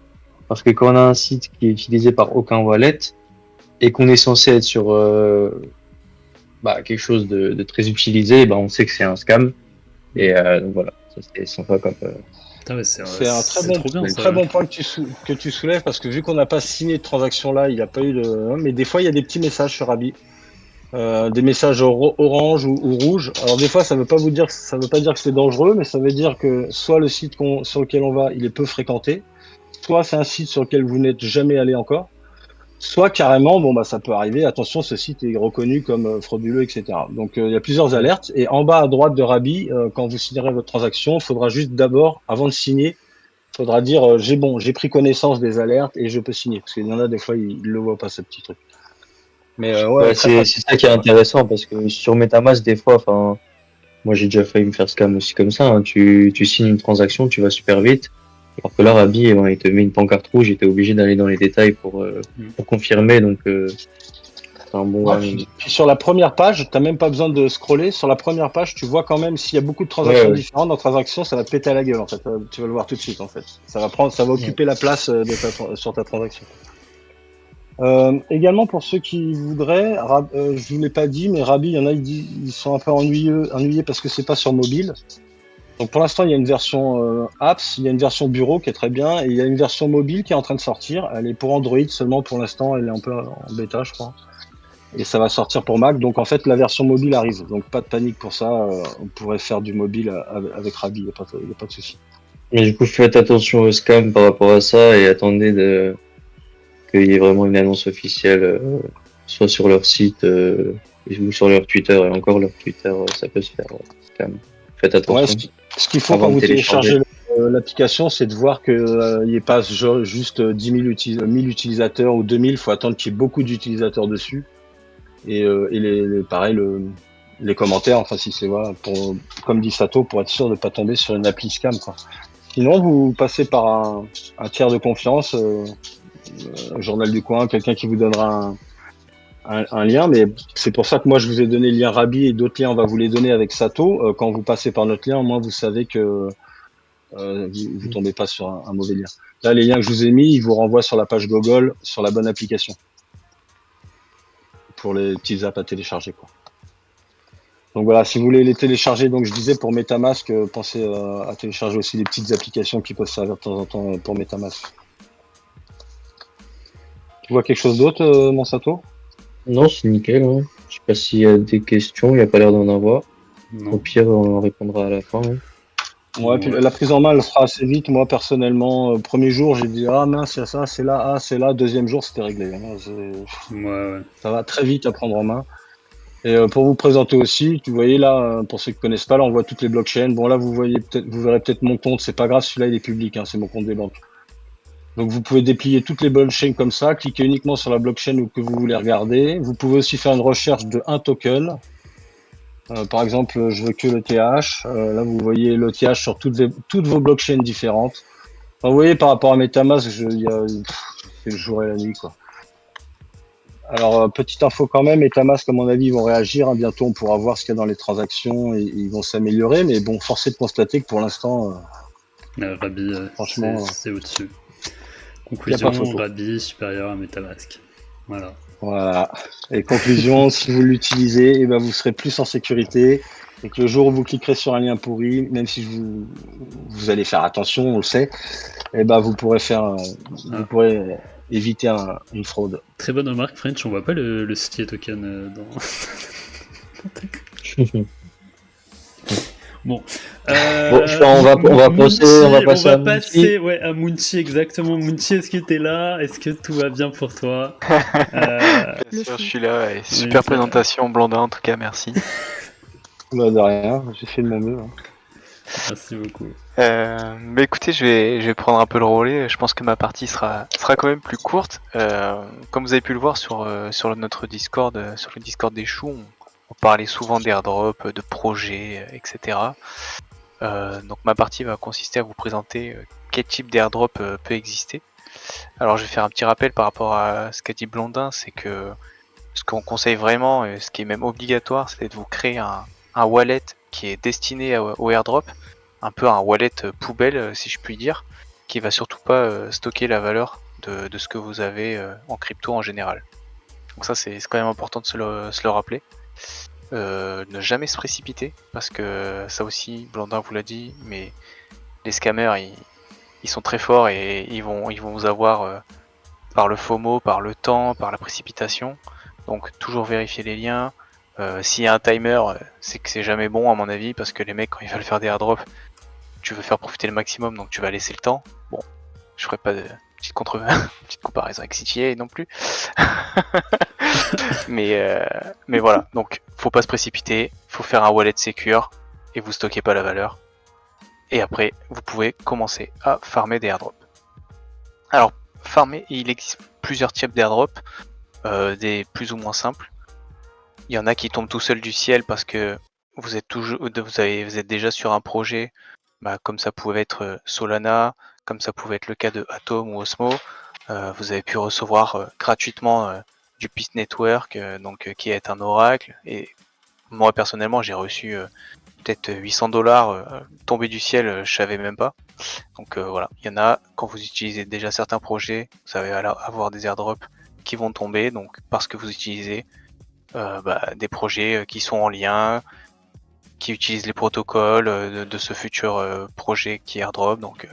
parce que quand on a un site qui est utilisé par aucun wallet, et qu'on est censé être sur quelque chose de très utilisé, on sait que c'est un scam. Et donc voilà, ça c'est sympa comme. Putain, C'est un très très bon point que tu soulèves, parce que vu qu'on n'a pas signé de transaction là, il n'y a pas eu de. Mais des fois, il y a des petits messages sur Rabi. Des messages orange ou rouge. Alors des fois, ça veut pas dire que c'est dangereux, mais ça veut dire que soit le site sur lequel on va, il est peu fréquenté, soit c'est un site sur lequel vous n'êtes jamais allé encore, soit carrément, ça peut arriver, attention, ce site est reconnu comme frauduleux, etc. Donc il y a plusieurs alertes, et en bas à droite de Rabi, quand vous signerez votre transaction, il faudra juste d'abord, avant de signer, il faudra dire j'ai pris connaissance des alertes et je peux signer, parce qu'il y en a des fois, ils ne le voient pas, ce petit truc. Mais c'est ça qui est intéressant, parce que sur MetaMask, des fois, moi j'ai déjà failli me faire scam aussi comme ça. Hein. Tu signes une transaction, tu vas super vite. Alors que là, Rabi, il te met une pancarte rouge, j'étais obligé d'aller dans les détails pour confirmer. Donc, c'est un bon. Puis sur la première page, tu n'as même pas besoin de scroller. Sur la première page, tu vois quand même s'il y a beaucoup de transactions différentes dans transaction, ça va te péter à la gueule en fait. Tu vas le voir tout de suite en fait. Ça va occuper la place sur ta transaction. Également pour ceux qui voudraient, je vous l'ai pas dit, mais Rabi, il y en a ils sont un peu ennuyés parce que c'est pas sur mobile. Donc pour l'instant, il y a une version apps, il y a une version bureau qui est très bien, et il y a une version mobile qui est en train de sortir. Elle est pour Android seulement pour l'instant, elle est un peu en bêta, je crois. Et ça va sortir pour Mac. Donc en fait, la version mobile arrive. Donc pas de panique pour ça. On pourrait faire du mobile avec Rabi, il n'y a pas de souci. Et du coup, faites attention au scam par rapport à ça et attendez qu'il y ait vraiment une annonce officielle, soit sur leur site ou sur leur Twitter. Et encore, leur Twitter, ça peut se faire scam. Faites attention. Ouais, ce qu'il faut quand vous téléchargez l'application, c'est de voir qu'il n'y ait pas juste 10 000 1000 utilisateurs ou 2000. Il faut attendre qu'il y ait beaucoup d'utilisateurs dessus. Et pareil, les commentaires, enfin si c'est voilà, comme dit Sato, pour être sûr de ne pas tomber sur une appli scam, quoi. Sinon, vous passez par un tiers de confiance, journal du coin, quelqu'un qui vous donnera un lien, mais c'est pour ça que moi je vous ai donné le lien Rabi, et d'autres liens on va vous les donner avec Sato. Quand vous passez par notre lien, au moins vous savez que vous tombez pas sur un mauvais lien. Là, les liens que je vous ai mis, ils vous renvoient sur la page Google, sur la bonne application, pour les petites apps à télécharger, quoi. Donc voilà, si vous voulez les télécharger, donc je disais pour MetaMask, pensez à télécharger aussi les petites applications qui peuvent servir de temps en temps pour MetaMask. Tu vois quelque chose d'autre, mon Sato? Non, c'est nickel. Hein. Je sais pas s'il y a des questions, il n'y a pas l'air d'en avoir. Non. Au pire, on en répondra à la fin. Hein. Ouais, puis la prise en main, elle sera assez vite. Moi, personnellement, premier jour, j'ai dit ah mince, il y a ça, c'est là, ah c'est là. Deuxième jour, c'était réglé. Hein. Ouais. Ça va très vite à prendre en main. Et pour vous présenter aussi, tu voyez là, pour ceux qui connaissent pas, là on voit toutes les blockchains. Bon là, vous verrez peut-être mon compte. C'est pas grave, celui-là il est public, hein, c'est mon compte des banques. Donc vous pouvez déplier toutes les blockchains comme ça, cliquer uniquement sur la blockchain que vous voulez regarder. Vous pouvez aussi faire une recherche de un token. Par exemple, je veux que l'ETH. Là, vous voyez l'ETH sur toutes vos blockchains différentes. Enfin, vous voyez, par rapport à MetaMask, c'est le jour et la nuit, quoi. Alors, petite info quand même, MetaMask, à mon avis, ils vont réagir. Hein. Bientôt, on pourra voir ce qu'il y a dans les transactions et ils vont s'améliorer. Mais bon, force est de constater que pour l'instant, Rabi, franchement, c'est au-dessus. Conclusion, Rabi supérieur à MetaMask. Voilà. Et conclusion, si vous l'utilisez, vous serez plus en sécurité. Et que le jour où vous cliquerez sur un lien pourri, même si vous allez faire attention, on le sait, vous pourrez vous pourrez éviter une fraude. Très bonne remarque, French. On voit pas le City token dans. Bon, on va passer à Munchi. passer à Munchi, exactement. Munchi, est-ce que t'es là? Est-ce que tout va bien pour toi? Bien sûr, je suis là. Et super présentation, Blandin, en tout cas, merci. Bah, de rien, j'ai fait de mon mieux. Hein. Merci beaucoup. Mais écoutez, je vais prendre un peu le relais. Je pense que ma partie sera quand même plus courte. Comme vous avez pu le voir sur notre Discord, sur le Discord des choux, on parlait souvent d'airdrop, de projets, etc. Donc ma partie va consister à vous présenter quel type d'airdrop peut exister. Alors je vais faire un petit rappel par rapport à ce qu'a dit Blondin, c'est que ce qu'on conseille vraiment, et ce qui est même obligatoire, c'est de vous créer un wallet qui est destiné au airdrop, un peu un wallet poubelle si je puis dire, qui va surtout pas stocker la valeur de ce que vous avez en crypto en général. Donc ça c'est quand même important de se le rappeler. Ne jamais se précipiter, parce que ça aussi, Blandin vous l'a dit, mais les scammers ils sont très forts et ils vont vous avoir par le FOMO, par le temps, par la précipitation. Donc toujours vérifier les liens. S'il y a un timer, c'est que c'est jamais bon à mon avis, parce que les mecs quand ils veulent faire des airdrops, tu veux faire profiter le maximum, donc tu vas laisser le temps. Bon, je ferai pas de petite comparaison avec CTA non plus. mais voilà, donc faut pas se précipiter, faut faire un wallet secure et vous stockez pas la valeur. Et après, vous pouvez commencer à farmer des airdrops. Alors, farmer, il existe plusieurs types d'airdrops, des plus ou moins simples. Il y en a qui tombent tout seuls du ciel parce que vous êtes déjà sur un projet, comme ça pouvait être Solana, comme ça pouvait être le cas de Atom ou Osmo. Vous avez pu recevoir gratuitement du Peace Network, qui est un oracle. Et moi personnellement, j'ai reçu peut-être $800 tombés du ciel, je savais même pas. Donc voilà, il y en a, quand vous utilisez déjà certains projets, vous allez avoir des airdrops qui vont tomber, donc parce que vous utilisez des projets qui sont en lien, qui utilisent les protocoles de ce futur projet qui airdrop, donc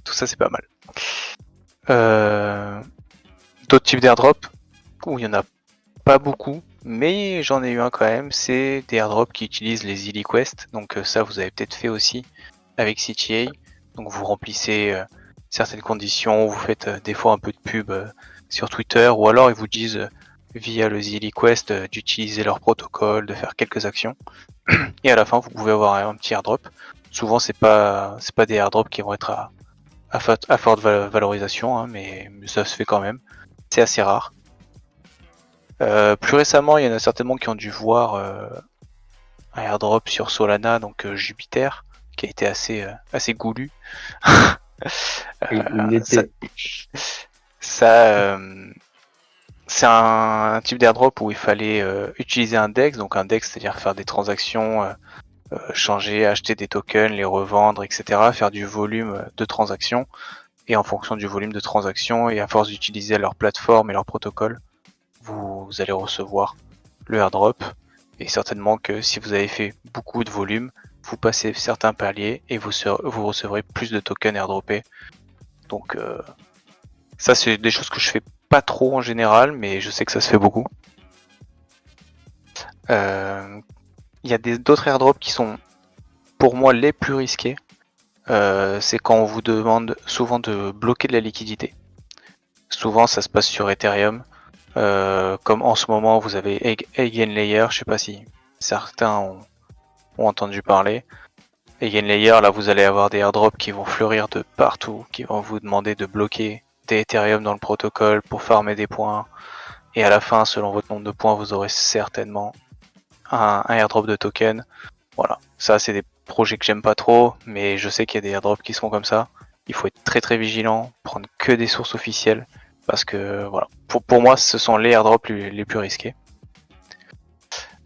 tout ça c'est pas mal. D'autres types d'airdrop, où il y en a pas beaucoup, mais j'en ai eu un quand même, c'est des airdrops qui utilisent les EasyQuest, donc ça vous avez peut-être fait aussi avec CTA, donc vous remplissez certaines conditions, vous faites des fois un peu de pub sur Twitter, ou alors ils vous disent via le EasyQuest d'utiliser leur protocole, de faire quelques actions, et à la fin vous pouvez avoir un petit airdrop. Souvent c'est pas des airdrops qui vont être à forte valorisation, hein, mais ça se fait quand même, c'est assez rare. Plus récemment, il y en a certainement qui ont dû voir un airdrop sur Solana, donc Jupiter, qui a été assez goulu. Il était. C'est un type d'airdrop où il fallait utiliser un DEX, donc un DEX, c'est-à-dire faire des transactions, changer, acheter des tokens, les revendre, etc., faire du volume de transactions, et en fonction du volume de transactions, et à force d'utiliser leur plateforme et leur protocole, vous allez recevoir le airdrop, et certainement que si vous avez fait beaucoup de volume, vous passez certains paliers et vous recevrez plus de tokens airdroppés. Donc ça c'est des choses que je fais pas trop en général, mais je sais que ça se fait beaucoup. Il y a d'autres airdrops qui sont pour moi les plus risqués. C'est quand on vous demande souvent de bloquer de la liquidité. Souvent ça se passe sur Ethereum. Comme en ce moment vous avez Eigenlayer, je sais pas si certains ont entendu parler. Eigenlayer, là vous allez avoir des airdrops qui vont fleurir de partout, qui vont vous demander de bloquer des Ethereum dans le protocole pour farmer des points. Et à la fin, selon votre nombre de points, vous aurez certainement un airdrop de token. Voilà, ça c'est des projets que j'aime pas trop, mais je sais qu'il y a des airdrops qui sont comme ça. Il faut être très très vigilant, prendre que des sources officielles. Parce que voilà, pour moi, ce sont les airdrops les plus risqués.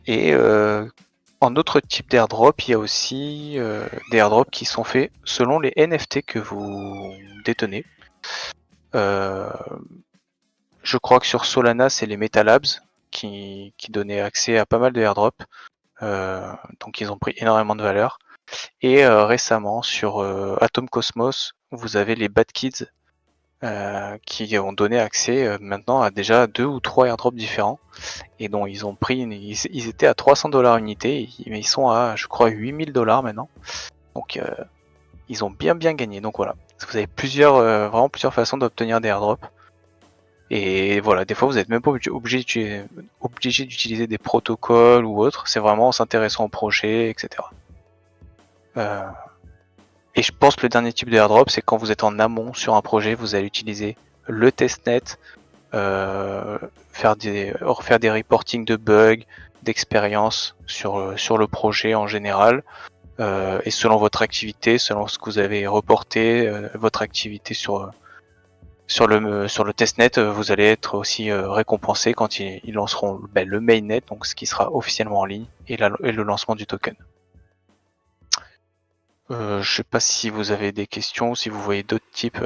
Et en autre type d'airdrop, il y a aussi des airdrops qui sont faits selon les NFT que vous détenez. Je crois que sur Solana, c'est les MetaLabs qui donnaient accès à pas mal de airdrops. Donc ils ont pris énormément de valeur. Et récemment, sur Atom Cosmos, vous avez les Bad Kids qui ont donné accès maintenant à déjà 2 ou 3 airdrops différents et dont ils ont pris ils étaient à 300$ unité, mais ils sont à je crois 8000$ maintenant. Donc ils ont bien gagné. Donc voilà, vous avez vraiment plusieurs façons d'obtenir des airdrops. Et voilà, des fois vous n'êtes même pas obligé d'utiliser des protocoles ou autres, c'est vraiment en s'intéressant au projet, etc. Et je pense que le dernier type de airdrop, c'est quand vous êtes en amont sur un projet, vous allez utiliser le testnet, faire des reportings de bugs, d'expérience sur le projet en général. Et selon votre activité, selon ce que vous avez reporté, votre activité sur le testnet, vous allez être aussi récompensé quand ils lanceront le mainnet, donc ce qui sera officiellement en ligne, et le lancement du token. Je sais pas si vous avez des questions, si vous voyez d'autres types.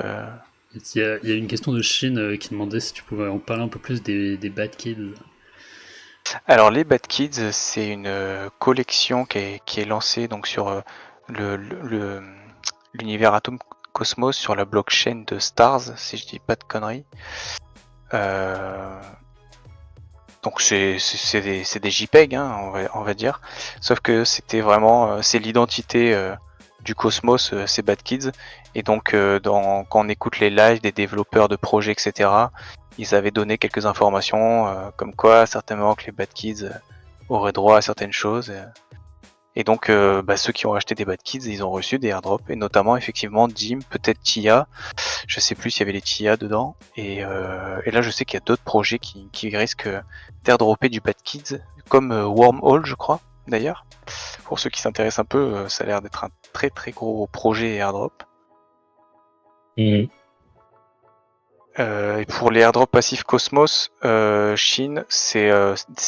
Il y a une question de Chine qui demandait si tu pouvais en parler un peu plus des Bad Kids. Alors les Bad Kids, c'est une collection qui est lancée donc sur l'univers Atom Cosmos sur la blockchain de Stars, si je dis pas de conneries. Donc c'est des JPEG, hein, on va dire. Sauf que c'était vraiment c'est l'identité du Cosmos, ces Bad Kids. Et donc quand on écoute les lives des développeurs de projets, etc., ils avaient donné quelques informations comme quoi certainement que les Bad Kids auraient droit à certaines choses. Et donc ceux qui ont acheté des Bad Kids, ils ont reçu des airdrops, et notamment effectivement Dim, peut-être Tia, je sais plus s'il y avait les Tia dedans, et là je sais qu'il y a d'autres projets qui risquent d'airdropper du Bad Kids, comme Wormhole je crois, d'ailleurs. Pour ceux qui s'intéressent un peu, ça a l'air d'être un très gros projet airdrop. Et pour les airdrops passifs Cosmos, Chine, c'est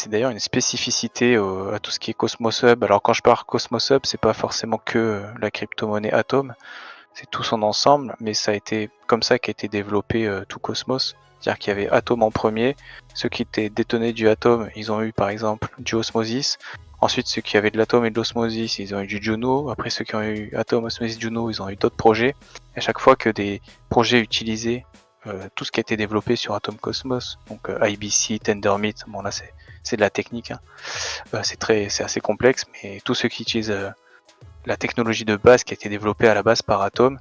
d'ailleurs une spécificité à tout ce qui est Cosmos Hub. Alors quand je parle Cosmos Hub, c'est pas forcément que la crypto-monnaie Atom, c'est tout son ensemble, mais ça a été comme ça qu'a été développé tout Cosmos. C'est-à-dire qu'il y avait Atom en premier, ceux qui étaient détenus du Atom, ils ont eu par exemple du Osmosis. Ensuite, ceux qui avaient de l'Atom et de l'Osmosis, ils ont eu du Juno. Après, ceux qui ont eu Atom, Osmosis, Juno, ils ont eu d'autres projets. Et à chaque fois que des projets utilisaient tout ce qui a été développé sur Atom Cosmos, donc IBC, Tendermint, bon là c'est de la technique, hein. C'est assez complexe, mais tous ceux qui utilisent la technologie de base qui a été développée à la base par Atom,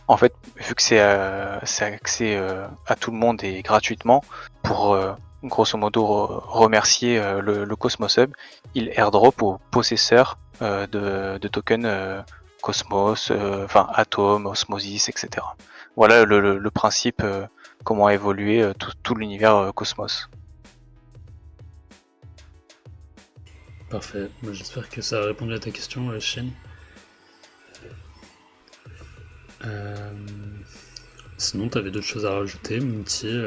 en fait, vu que c'est accès à tout le monde et gratuitement, pour grosso modo remercier le Cosmos Hub, il airdrop aux possesseurs de tokens Cosmos, Atom, Osmosis, etc. Voilà le principe, comment a évolué tout l'univers Cosmos. Parfait, j'espère que ça a répondu à ta question, Shane. Sinon, t'avais d'autres choses à rajouter, Mouti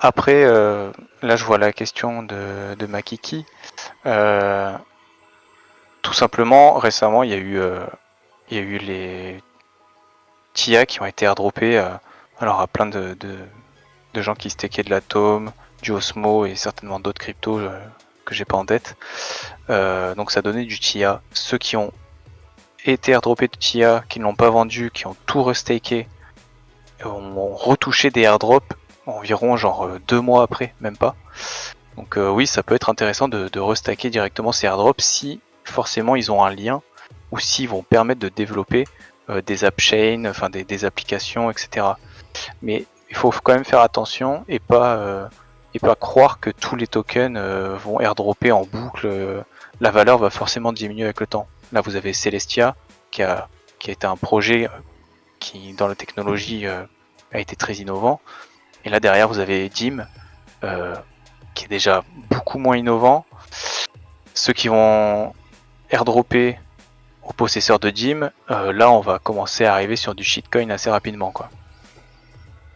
Après, là je vois la question de Makiki. Tout simplement, récemment, il y a eu les TIA qui ont été airdroppés à plein de gens qui stackaient de l'Atom, du Osmo et certainement d'autres cryptos que j'ai pas en tête. Donc ça donnait du TIA. Ceux qui ont été airdroppés de TIA, qui ne l'ont pas vendu, qui ont tout restaké, ont retouché des airdrops environ 2 mois après, même pas. Donc oui, ça peut être intéressant de restacker directement ces airdrops si forcément ils ont un lien ou s'ils vont permettre de développer des app chains, enfin des applications, etc. Mais il faut quand même faire attention et pas croire que tous les tokens vont airdropper en boucle. La valeur va forcément diminuer avec le temps. Là vous avez Celestia qui a été un projet qui dans la technologie a été très innovant. Et là derrière vous avez Dim qui est déjà beaucoup moins innovant. Ceux qui vont airdropper aux possesseurs de Dim, là on va commencer à arriver sur du shitcoin assez rapidement, quoi.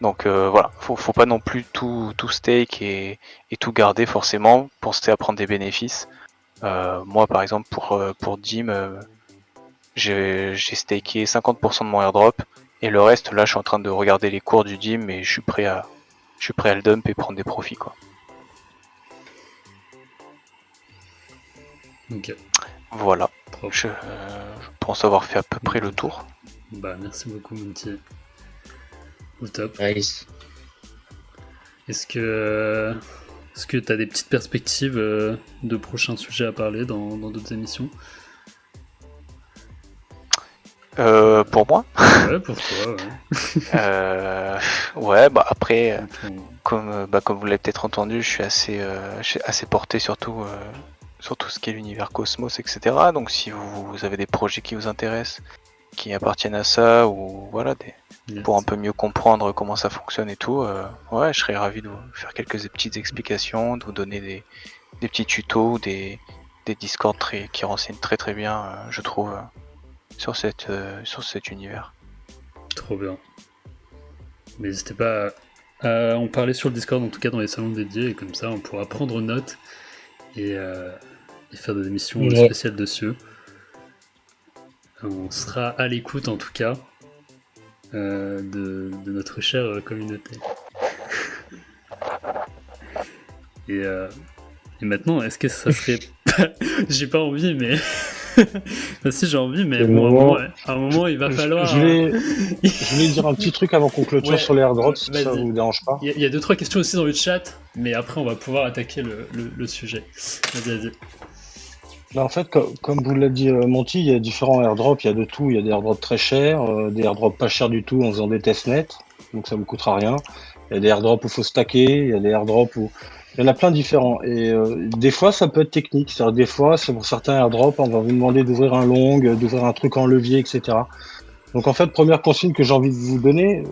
Donc voilà, faut pas non plus tout stake et tout garder forcément, penser à prendre des bénéfices. Moi par exemple pour Dim, j'ai staké 50% de mon airdrop et le reste là je suis en train de regarder les cours du Dim et je suis prêt à le dump et prendre des profits, quoi. Ok. Voilà, je pense avoir fait à peu près le tour. Merci beaucoup, Mouti. Au top. Nice. Est-ce que tu as des petites perspectives de prochains sujets à parler dans d'autres émissions? Pour moi? Ouais, pour toi, ouais. Ouais, bah après, Donc, comme vous l'avez peut-être entendu, je suis assez porté sur tout ce qui est l'univers Cosmos, etc. Donc si vous avez des projets qui vous intéressent, qui appartiennent à ça, ou voilà, yes. pour un peu mieux comprendre comment ça fonctionne et tout, ouais, je serais ravi de vous faire quelques petites explications, de vous donner des petits tutos, des Discord qui renseignent très très bien, je trouve, sur cet univers. Trop bien. Mais n'hésitez pas à en parler sur le Discord, en tout cas dans les salons dédiés, et comme ça on pourra prendre note et faire des émissions spéciales dessus. On sera à l'écoute en tout cas de notre chère communauté. Et maintenant, est-ce que ça serait j'ai pas envie, mais enfin, si j'ai envie, mais bon, à un moment il va falloir. Je voulais dire un petit truc avant qu'on clôture sur les airdrops, si ça vous dérange pas. Il y a 2-3 questions aussi dans le chat, mais après on va pouvoir attaquer le sujet. Vas-y. Là, en fait, comme vous l'a dit Monty, il y a différents airdrops, il y a de tout. Il y a des airdrops très chers, des airdrops pas chers du tout en faisant des testnets, donc ça vous coûtera rien. Il y a des airdrops où il faut stacker, il y a des airdrops où... Il y en a plein différents. Et des fois, ça peut être technique. C'est-à-dire, des fois, c'est pour certains airdrops, on va vous demander d'ouvrir un long, d'ouvrir un truc en levier, etc. Donc, en fait, première consigne que j'ai envie de vous donner,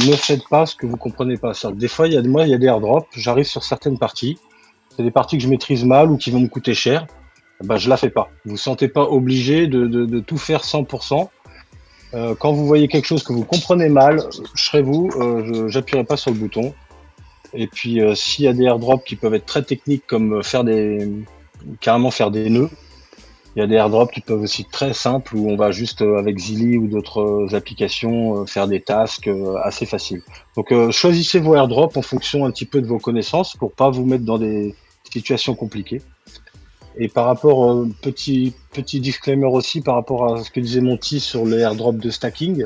ne faites pas ce que vous comprenez pas. Des fois, il y a des airdrops, j'arrive sur certaines parties. C'est des parties que je maîtrise mal ou qui vont me coûter cher. Ben, je la fais pas. Vous vous sentez pas obligé de tout faire 100%. Quand vous voyez quelque chose que vous comprenez mal, je serai vous, j'appuierai pas sur le bouton. Et puis, s'il y a des airdrops qui peuvent être très techniques, comme carrément faire des nœuds, il y a des airdrops qui peuvent aussi être très simples, où on va juste, avec Zilli ou d'autres applications, faire des tasks assez faciles. Donc, choisissez vos airdrops en fonction un petit peu de vos connaissances, pour pas vous mettre dans des situations compliquées. Et par rapport, petit disclaimer aussi, par rapport à ce que disait Monty sur les airdrops de stacking,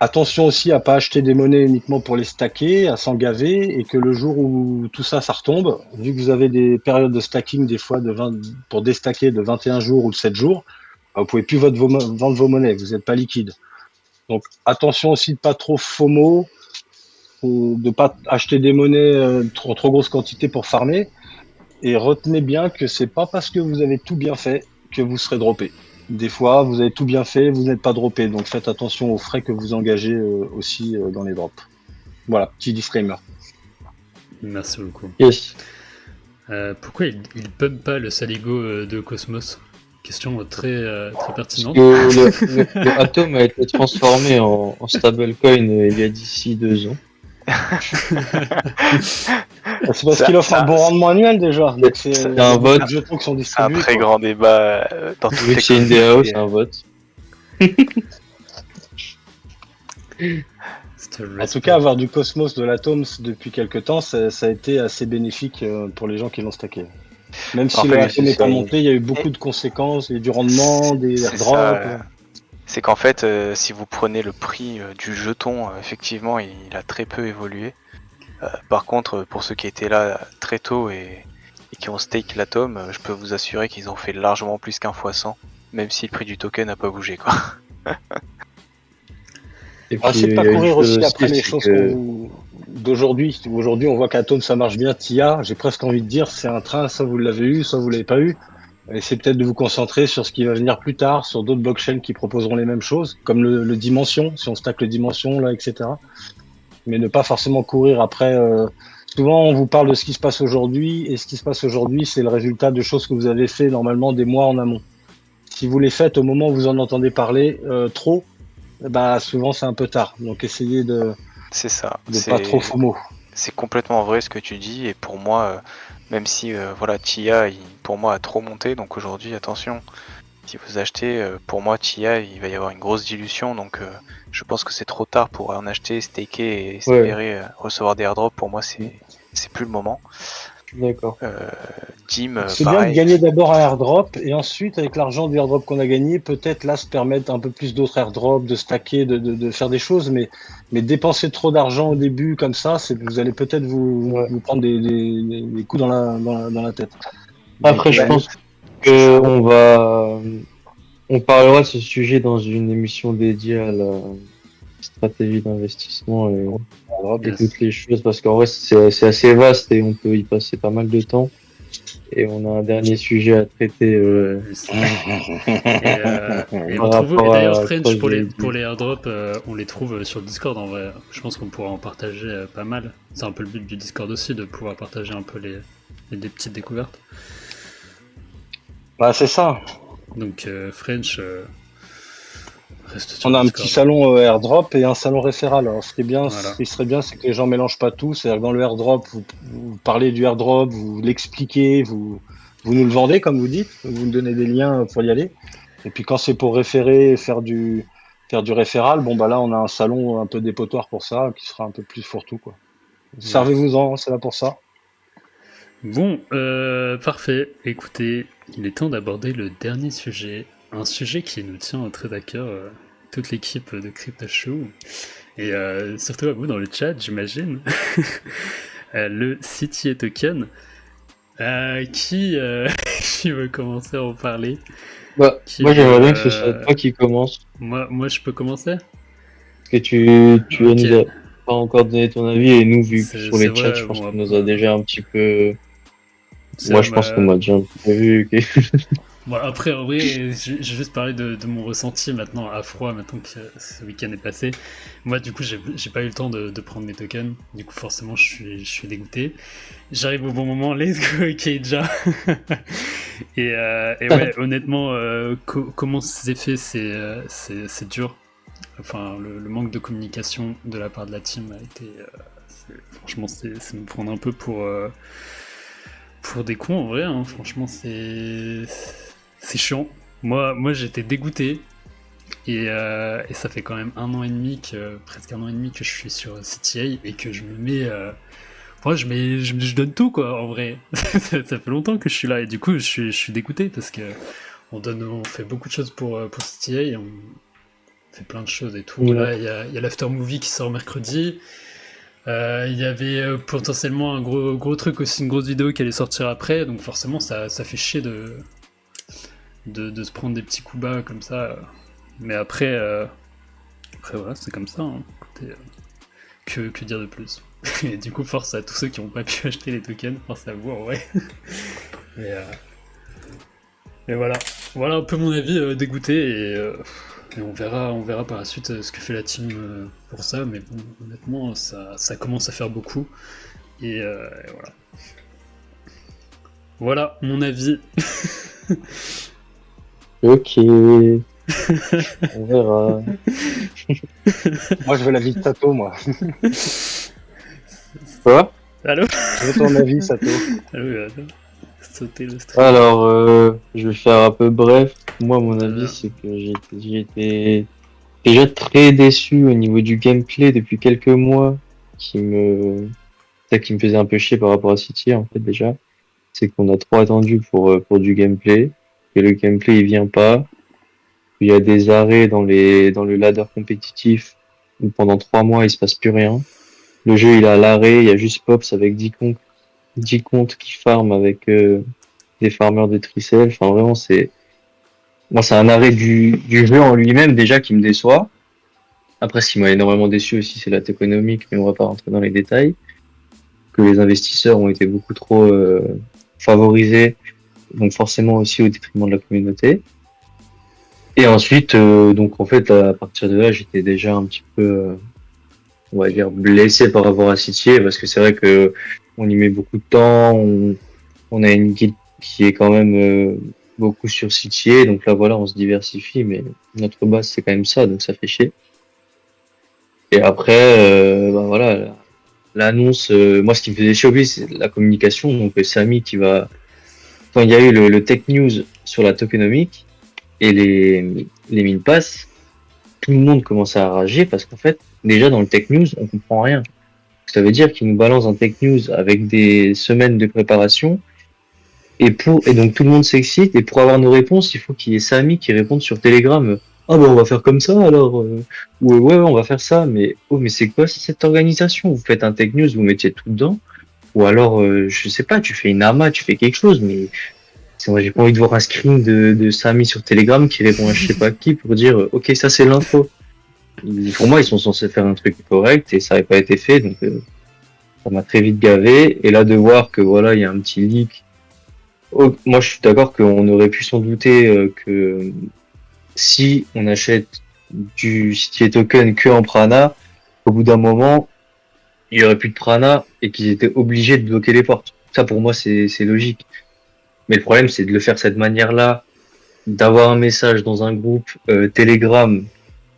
attention aussi à pas acheter des monnaies uniquement pour les stacker, à s'en gaver, et que le jour où tout ça retombe, vu que vous avez des périodes de stacking des fois pour déstacker de 21 jours ou de 7 jours, vous pouvez plus vendre vos monnaies, vous n'êtes pas liquide. Donc attention aussi de pas trop FOMO, de pas acheter des monnaies en trop grosse quantité pour farmer, et retenez bien que c'est pas parce que vous avez tout bien fait que vous serez droppé. Des fois, vous avez tout bien fait, vous n'êtes pas droppé. Donc faites attention aux frais que vous engagez aussi dans les drops. Voilà, petit disclaimer. Merci beaucoup. Yes. Pourquoi il pump pas le Saligo de Cosmos? Question très pertinente. Le Atom a été transformé en stablecoin il y a d'ici 2 ans. C'est parce qu'il offre un bon rendement annuel déjà. Donc c'est un vote. Jetons qui sont Un distribués. très grand débat dans toutes Vu que c'est une DAO, c'est un vote. En tout cas, avoir du Cosmos, de l'Atom depuis quelques temps, ça a été assez bénéfique pour les gens qui l'ont stacké. Même si l'Atom n'est pas monté, il y a eu beaucoup de conséquences, il y a eu du rendement, des airdrops. C'est qu'en fait, si vous prenez le prix du jeton, effectivement, il a très peu évolué. Par contre, pour ceux qui étaient là très tôt et qui ont stake l'Atom, je peux vous assurer qu'ils ont fait largement plus qu'un fois 100, même si le prix du token n'a pas bougé, quoi. Essayez de pas courir aussi après les choses d'aujourd'hui. Aujourd'hui, on voit qu'Atom ça marche bien. TIA, j'ai presque envie de dire, c'est un train, soit vous l'avez eu, soit vous l'avez pas eu. Essayez peut-être de vous concentrer sur ce qui va venir plus tard, sur d'autres blockchains qui proposeront les mêmes choses, comme le Dimension, si on stack le Dimension, là, etc. Mais ne pas forcément courir après. Souvent, on vous parle de ce qui se passe aujourd'hui, et ce qui se passe aujourd'hui, c'est le résultat de choses que vous avez fait normalement des mois en amont. Si vous les faites au moment où vous en entendez parler trop, bah souvent c'est un peu tard. Donc essayez de pas trop FOMO. C'est complètement vrai ce que tu dis, et pour moi, même si voilà, TIA pour moi a trop monté, donc aujourd'hui attention, si vous achetez, pour moi TIA il va y avoir une grosse dilution, donc je pense que c'est trop tard pour en acheter, staker et espérer recevoir des airdrops. Pour moi c'est plus le moment. D'accord. Jim, C'est bien de pareil. gagner d'abord un airdrop et ensuite, avec l'argent du airdrop qu'on a gagné, peut-être là se permettre un peu plus d'autres airdrops, de stacker, de faire des choses, mais dépenser trop d'argent au début comme ça, vous allez peut-être Ouais. vous prendre des coups dans la tête. Après, Donc, je pense que on parlera de ce sujet dans une émission dédiée à la stratégie d'investissement airdrop, et Yes. toutes les choses, parce qu'en vrai, c'est assez vaste et on peut y passer pas mal de temps. Et on a un dernier sujet à traiter Et, et on par trouve, et rapport d'ailleurs, à French, Cross pour les airdrops, on les trouve sur Discord en vrai. Je pense qu'on pourra en partager pas mal. C'est un peu le but du Discord aussi, de pouvoir partager un peu les petites découvertes. Bah, c'est ça. Donc, French, reste sur On a un Discord. petit salon airdrop et un salon référal. Alors, Voilà. ce qui serait bien, c'est que les gens mélangent pas tout. C'est-à-dire que dans le airdrop, vous parlez du airdrop, vous l'expliquez, vous nous le vendez, comme vous dites. Vous nous donnez des liens pour y aller. Et puis, quand c'est pour référer, faire du référal, bon, bah là, on a un salon un peu dépotoir pour ça, qui sera un peu plus fourre-tout, quoi. Servez-vous-en, c'est là pour ça. Bon, parfait. Écoutez, il est temps d'aborder le dernier sujet. Un sujet qui nous tient très à cœur, toute l'équipe de CryptoShow. Et surtout à vous dans le chat, j'imagine. Le CTA Token. Qui, qui veut commencer à en parler? Bah, Qui moi, j'aimerais veut, bien que ce soit toi qui commence. moi, je peux commencer? Parce que tu Ok. nous as pas encore donné ton avis et nous, vu que sur C'est les chats, vrai, je pense bon, qu'on nous a déjà un petit peu. c'est Moi, vrai, je pense qu'on m'a déjà un petit peu vu. Ok. bon, après, en vrai, j'ai juste parlé de mon ressenti maintenant à froid, maintenant que ce week-end est passé. Moi, du coup, j'ai pas eu le temps de prendre mes tokens. Du coup, forcément, je suis dégoûté. J'arrive au bon moment, let's go, Keija. et ouais, honnêtement, comment c'est fait, c'est dur. Enfin, le manque de communication de la part de la team a été. Franchement, c'est me prendre un peu pour des cons en vrai. Hein. Franchement, c'est chiant. Moi j'étais dégoûté. Et ça fait quand même presque un an et demi que je suis sur CTA et que je me mets. Moi, je donne tout quoi en vrai. Ça fait longtemps que je suis là et du coup je suis dégoûté parce que on fait beaucoup de choses pour CTA et on fait plein de choses et tout. Ouais. Là, il y a l'after movie qui sort mercredi. Il y avait potentiellement un gros truc aussi, une grosse vidéo qui allait sortir après, donc forcément ça fait chier de se prendre des petits coups bas comme ça. Mais après voilà, c'est comme ça. Hein. Écoutez, que dire de plus? Et du coup, force à tous ceux qui n'ont pas pu acheter les tokens, force à vous en vrai. Mais voilà un peu mon avis dégoûté et on verra par la suite ce que fait la team pour ça, mais bon, honnêtement, ça commence à faire beaucoup. Et voilà. Voilà mon avis. Ok. On verra. Moi, je veux l'avis de Sato, moi. Quoi? Allô? Je veux ton avis, Sato. Allô, sauter le stream. Alors, je vais faire un peu bref. Moi, mon avis, Voilà. c'est que j'ai été déjà très déçu au niveau du gameplay depuis quelques mois, ça qui me faisait un peu chier par rapport à City, en fait, déjà. C'est qu'on a trop attendu pour du gameplay, et le gameplay, il vient pas. Il y a des arrêts dans le ladder compétitif où pendant 3 mois, il se passe plus rien. Le jeu, il est à l'arrêt, il y a juste Pops avec 10 comptes qui farment avec des farmers de Tricel. Enfin, vraiment, c'est un arrêt du jeu en lui-même déjà qui me déçoit. Après, ce qui m'a énormément déçu aussi, c'est la économique, mais on va pas rentrer dans les détails. Que les investisseurs ont été beaucoup trop favorisés, donc forcément aussi au détriment de la communauté. Et ensuite, donc en fait, à partir de là, j'étais déjà un petit peu, on va dire, blessé par rapport à City, parce que c'est vrai que on y met beaucoup de temps, on a une guilde qui est quand même beaucoup sur City, donc là voilà, on se diversifie, mais notre base c'est quand même ça, donc ça fait chier. Et après, bah voilà, l'annonce, moi ce qui me faisait chier aussi, c'est la communication, donc Samy qui va, quand il y a eu le tech news sur la tokenomics et les mine pass, tout le monde commençait à rager parce qu'en fait, déjà dans le tech news, on comprend rien. Ça veut dire qu'ils nous balancent un tech news avec des semaines de préparation. Et donc tout le monde s'excite. Et pour avoir nos réponses, il faut qu'il y ait Samy qui réponde sur Telegram. Ah ben on va faire comme ça alors. Ouais, on va faire ça. Mais c'est quoi cette organisation? Vous faites un tech news, vous mettiez tout dedans. Ou alors, je sais pas, tu fais une AMA, tu fais quelque chose, mais moi j'ai pas envie de voir un screen de Samy sur Telegram qui répond à je sais pas qui pour dire ok ça c'est l'intro. Pour moi ils sont censés faire un truc correct et ça n'avait pas été fait donc ça m'a très vite gavé. Et là de voir que voilà il y a un petit leak. Moi je suis d'accord qu'on aurait pu s'en douter que si on achète du CTA token que en Prana, au bout d'un moment il y aurait plus de Prana et qu'ils étaient obligés de bloquer les portes. Ça pour moi c'est logique. Mais le problème, c'est de le faire de cette manière-là, d'avoir un message dans un groupe Telegram,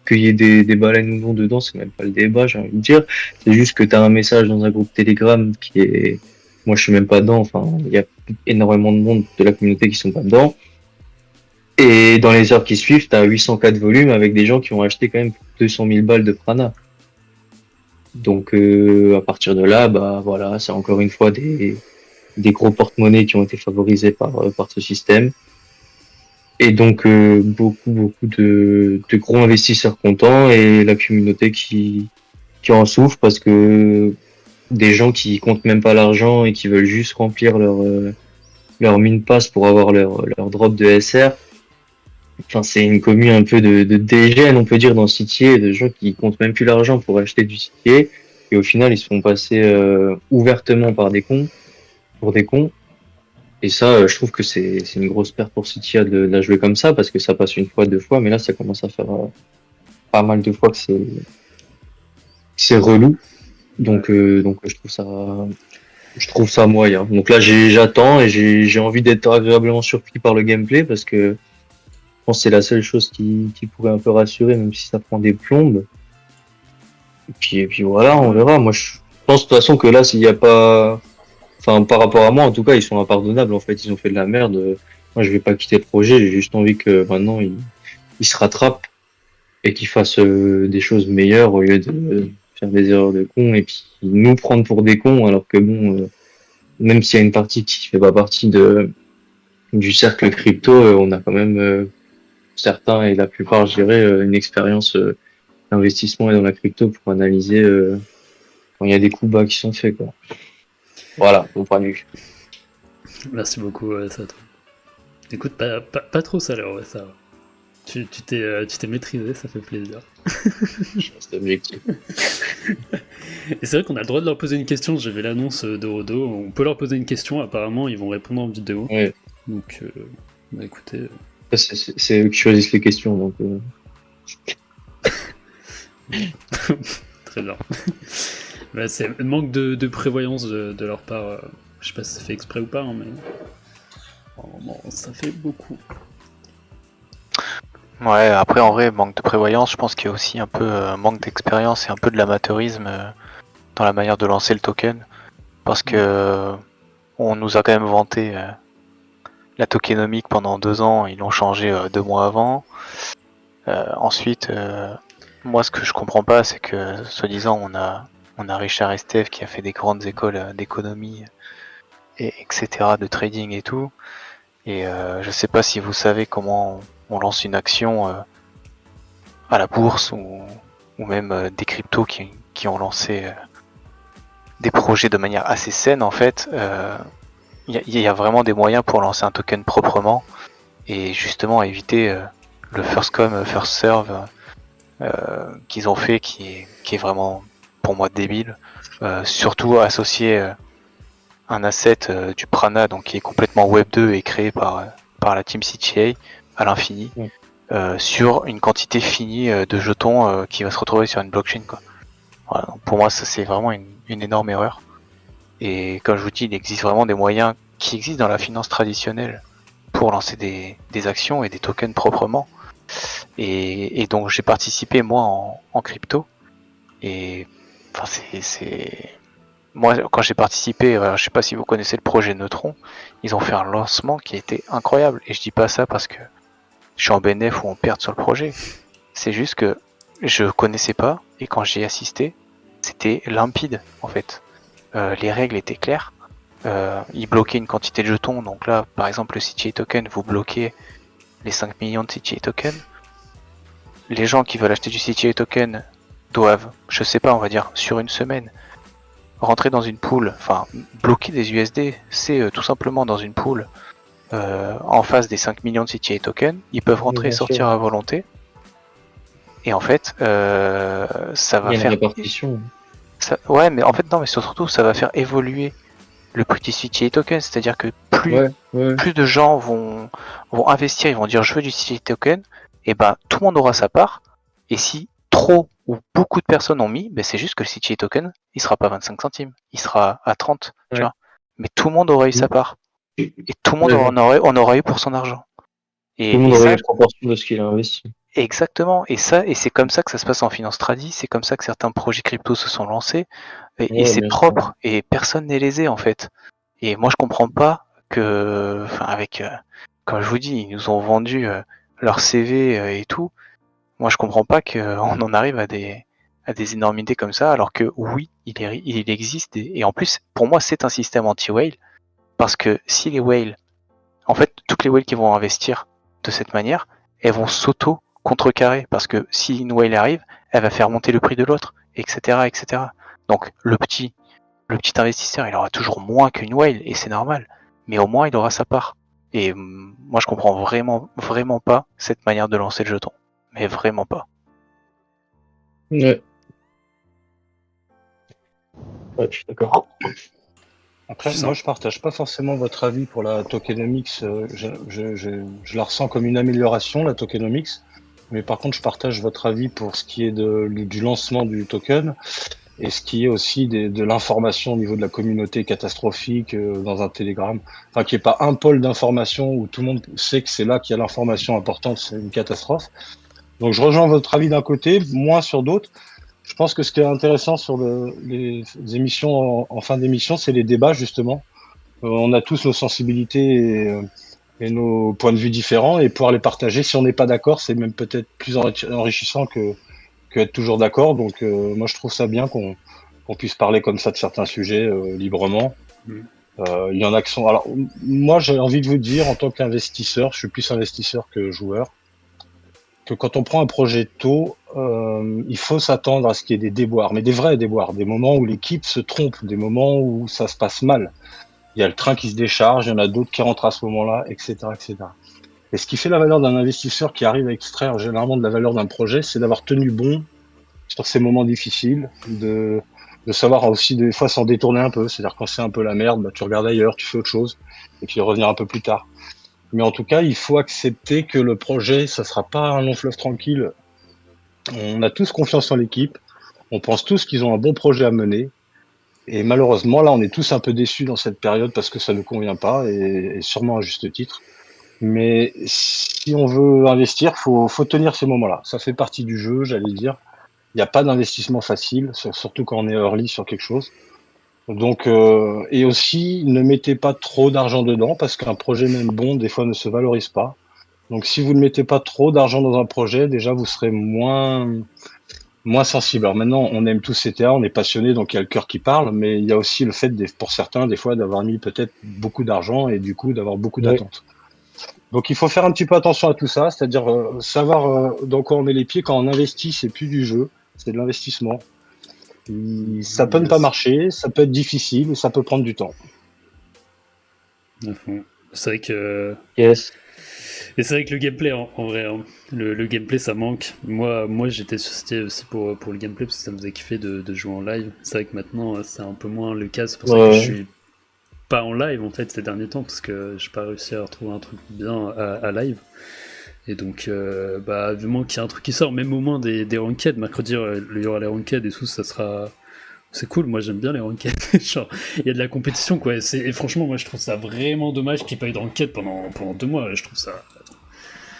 qu'il y ait des baleines ou non dedans, c'est même pas le débat, j'ai envie de dire. C'est juste que tu as un message dans un groupe Telegram qui est... Moi, je suis même pas dedans, enfin, il y a énormément de monde de la communauté qui sont pas dedans. Et dans les heures qui suivent, tu as 804 volumes avec des gens qui ont acheté quand même 200 000 balles de Prana. Donc, à partir de là, bah voilà, c'est encore une fois des gros porte-monnaies qui ont été favorisés par ce système. Et donc beaucoup de gros investisseurs contents et la communauté qui en souffre parce que des gens qui comptent même pas l'argent et qui veulent juste remplir leur mine pass pour avoir leur drop de SR. Enfin, c'est une commune un peu de dégène, on peut dire, dans Citier, de gens qui comptent même plus l'argent pour acheter du Citier. Et au final, ils se font passer ouvertement par des cons, pour des cons. Et ça, je trouve que c'est une grosse perte pour City de la jouer comme ça, parce que ça passe une fois, deux fois, mais là, ça commence à faire pas mal de fois que c'est relou. Donc je trouve ça moyen. Donc là, j'attends et j'ai envie d'être agréablement surpris par le gameplay, parce que je pense que c'est la seule chose qui pourrait un peu rassurer, même si ça prend des plombes. Et puis voilà, on verra. Moi, je pense de toute façon que là, s'il n'y a pas... Enfin, par rapport à moi, en tout cas, ils sont impardonnables. En fait, ils ont fait de la merde. Moi, je vais pas quitter le projet. J'ai juste envie que maintenant, ils se rattrapent et qu'ils fassent des choses meilleures au lieu de faire des erreurs de cons et puis nous prendre pour des cons. Alors que bon, même s'il y a une partie qui fait pas partie du cercle crypto, on a quand même certains et la plupart, je dirais, une expérience d'investissement et dans la crypto pour analyser quand il y a des coups bas qui sont faits, quoi. Voilà, mon point de vue. Merci beaucoup, Sato. Écoute, pas trop salaire, ouais, ça va. Tu t'es maîtrisé, ça fait plaisir. C'est objectif. Et c'est vrai qu'on a le droit de leur poser une question, j'ai vu l'annonce de Rodo, on peut leur poser une question, apparemment ils vont répondre en vidéo. Ouais. Donc, bah écoutez... C'est eux qui choisissent les questions, donc... Très bien. Bah, c'est un manque de prévoyance de leur part. Je sais pas si c'est fait exprès ou pas, hein, mais vraiment, ça fait beaucoup. Ouais, après en vrai, manque de prévoyance, je pense qu'il y a aussi un peu manque d'expérience et un peu de l'amateurisme dans la manière de lancer le token. Parce que on nous a quand même vanté la tokenomique pendant 2 ans, ils l'ont changé 2 mois avant. Ensuite, moi ce que je comprends pas, c'est que soi-disant on a Richard Estève qui a fait des grandes écoles d'économie, etc., de trading et tout. Et je sais pas si vous savez comment on lance une action à la bourse ou même des cryptos qui ont lancé des projets de manière assez saine en fait. Il y a vraiment des moyens pour lancer un token proprement et justement éviter le first come, first serve qu'ils ont fait qui est vraiment pour moi débile. Surtout associer un asset du Prana donc qui est complètement Web 2 et créé par la team CTA à l'infini sur une quantité finie de jetons qui va se retrouver sur une blockchain quoi. Voilà, donc pour moi ça c'est vraiment une énorme erreur. Et comme je vous dis, il existe vraiment des moyens qui existent dans la finance traditionnelle pour lancer des actions et des tokens proprement. Et donc j'ai participé moi en crypto. Et enfin moi quand j'ai participé, je sais pas si vous connaissez le projet Neutron, ils ont fait un lancement qui a été incroyable. Et je dis pas ça parce que je suis en BNF ou en perte sur le projet. C'est juste que je connaissais pas et quand j'y ai assisté, c'était limpide en fait. Les règles étaient claires. Ils bloquaient une quantité de jetons, donc là par exemple le CTA token, vous bloquez les 5 millions de CTA tokens. Les gens qui veulent acheter du CTA token doivent, je sais pas, on va dire sur une semaine, rentrer dans une pool, enfin bloquer des USD, c'est tout simplement dans une pool en face des 5 millions de CTA tokens. Ils peuvent rentrer et sortir à volonté. Et en fait, ça va Il y a une faire. répartition. Ouais, mais en fait, non, mais surtout, ça va faire évoluer le prix du CTA token. C'est-à-dire que plus de gens vont investir, ils vont dire je veux du CTA token, et ben tout le monde aura sa part. Et si trop ou beaucoup de personnes ont mis, ben c'est juste que le CTA token, il sera pas 25 centimes, il sera à 30, tu vois. Mais tout le monde aura eu sa part. Et tout le monde en aura eu pour son argent. Et, tout le monde et aurait ça, une proportion de ce qu'il a investi. exactement, et c'est comme ça que ça se passe en finance tradi, c'est comme ça que certains projets crypto se sont lancés, et c'est propre, et personne n'est lésé en fait. Et moi je comprends pas que, enfin avec, comme je vous dis, ils nous ont vendu leur CV et tout, moi je comprends pas qu'on en arrive à des énormités comme ça, alors que oui, il existe, et en plus pour moi c'est un système anti-whale, parce que si les whales, en fait toutes les whales qui vont investir de cette manière, elles vont s'auto-contrecarrer, parce que si une whale arrive, elle va faire monter le prix de l'autre, etc., etc. Donc le petit investisseur, il aura toujours moins qu'une whale, et c'est normal, mais au moins il aura sa part. Et moi je comprends vraiment pas cette manière de lancer le jeton, mais vraiment pas. Ouais, je suis d'accord. Après, moi, je partage pas forcément votre avis pour la tokenomics. Je la ressens comme une amélioration, la tokenomics. Mais par contre, je partage votre avis pour ce qui est du lancement du token et ce qui est aussi de l'information au niveau de la communauté catastrophique dans un Telegram. Enfin, qu'il n'y ait pas un pôle d'information où tout le monde sait que c'est là qu'il y a l'information importante, c'est une catastrophe. Donc, je rejoins votre avis d'un côté, moins sur d'autres. Je pense que ce qui est intéressant sur les émissions en fin d'émission, c'est les débats, justement. On a tous nos sensibilités et nos points de vue différents, et pouvoir les partager. Si on n'est pas d'accord, c'est même peut-être plus enrichissant que être toujours d'accord. Donc, moi, je trouve ça bien qu'on puisse parler comme ça de certains sujets librement. Il y en a qui sont. Alors, moi, j'ai envie de vous dire, en tant qu'investisseur, je suis plus investisseur que joueur, que quand on prend un projet tôt, il faut s'attendre à ce qu'il y ait des déboires, mais des vrais déboires, des moments où l'équipe se trompe, des moments où ça se passe mal. Il y a le train qui se décharge, il y en a d'autres qui rentrent à ce moment-là, etc., etc. Et ce qui fait la valeur d'un investisseur qui arrive à extraire généralement de la valeur d'un projet, c'est d'avoir tenu bon sur ces moments difficiles, de savoir aussi des fois s'en détourner un peu. C'est-à-dire quand c'est un peu la merde, bah, tu regardes ailleurs, tu fais autre chose, et puis revenir un peu plus tard. Mais en tout cas, il faut accepter que le projet, ça sera pas un long fleuve tranquille. On a tous confiance en l'équipe, on pense tous qu'ils ont un bon projet à mener. Et malheureusement, là, on est tous un peu déçus dans cette période parce que ça ne convient pas, et sûrement à juste titre. Mais si on veut investir, faut tenir ces moments-là. Ça fait partie du jeu, j'allais dire. Il n'y a pas d'investissement facile, surtout quand on est early sur quelque chose. Donc, et aussi, ne mettez pas trop d'argent dedans, parce qu'un projet même bon, des fois, ne se valorise pas. Donc, si vous ne mettez pas trop d'argent dans un projet, déjà, vous serez moins sensible. Alors maintenant, on aime tous CTA, on est passionné, donc il y a le cœur qui parle, mais il y a aussi le fait, pour certains, des fois, d'avoir mis peut-être beaucoup d'argent et du coup, d'avoir beaucoup d'attentes. Donc, il faut faire un petit peu attention à tout ça, c'est-à-dire savoir dans quoi on met les pieds. Quand on investit, c'est plus du jeu, c'est de l'investissement. Ça peut ne pas marcher, ça peut être difficile et ça peut prendre du temps. C'est vrai que. Yes. Et c'est vrai que le gameplay, en vrai, hein, le gameplay, ça manque. Moi j'étais suscité aussi pour le gameplay parce que ça me faisait kiffer de jouer en live. C'est vrai que maintenant, c'est un peu moins le cas. C'est pour ça que je suis pas en live en fait ces derniers temps parce que j'ai pas réussi à retrouver un truc bien à live. Et donc, vivement qu'il y a un truc qui sort, même au moins des ranked. Mercredi, il y aura les ranked et tout, ça sera. C'est cool, moi j'aime bien les ranked. Genre, il y a de la compétition quoi. Et franchement, moi je trouve ça vraiment dommage qu'il n'y ait pas eu de ranked pendant 2 mois. Je trouve ça.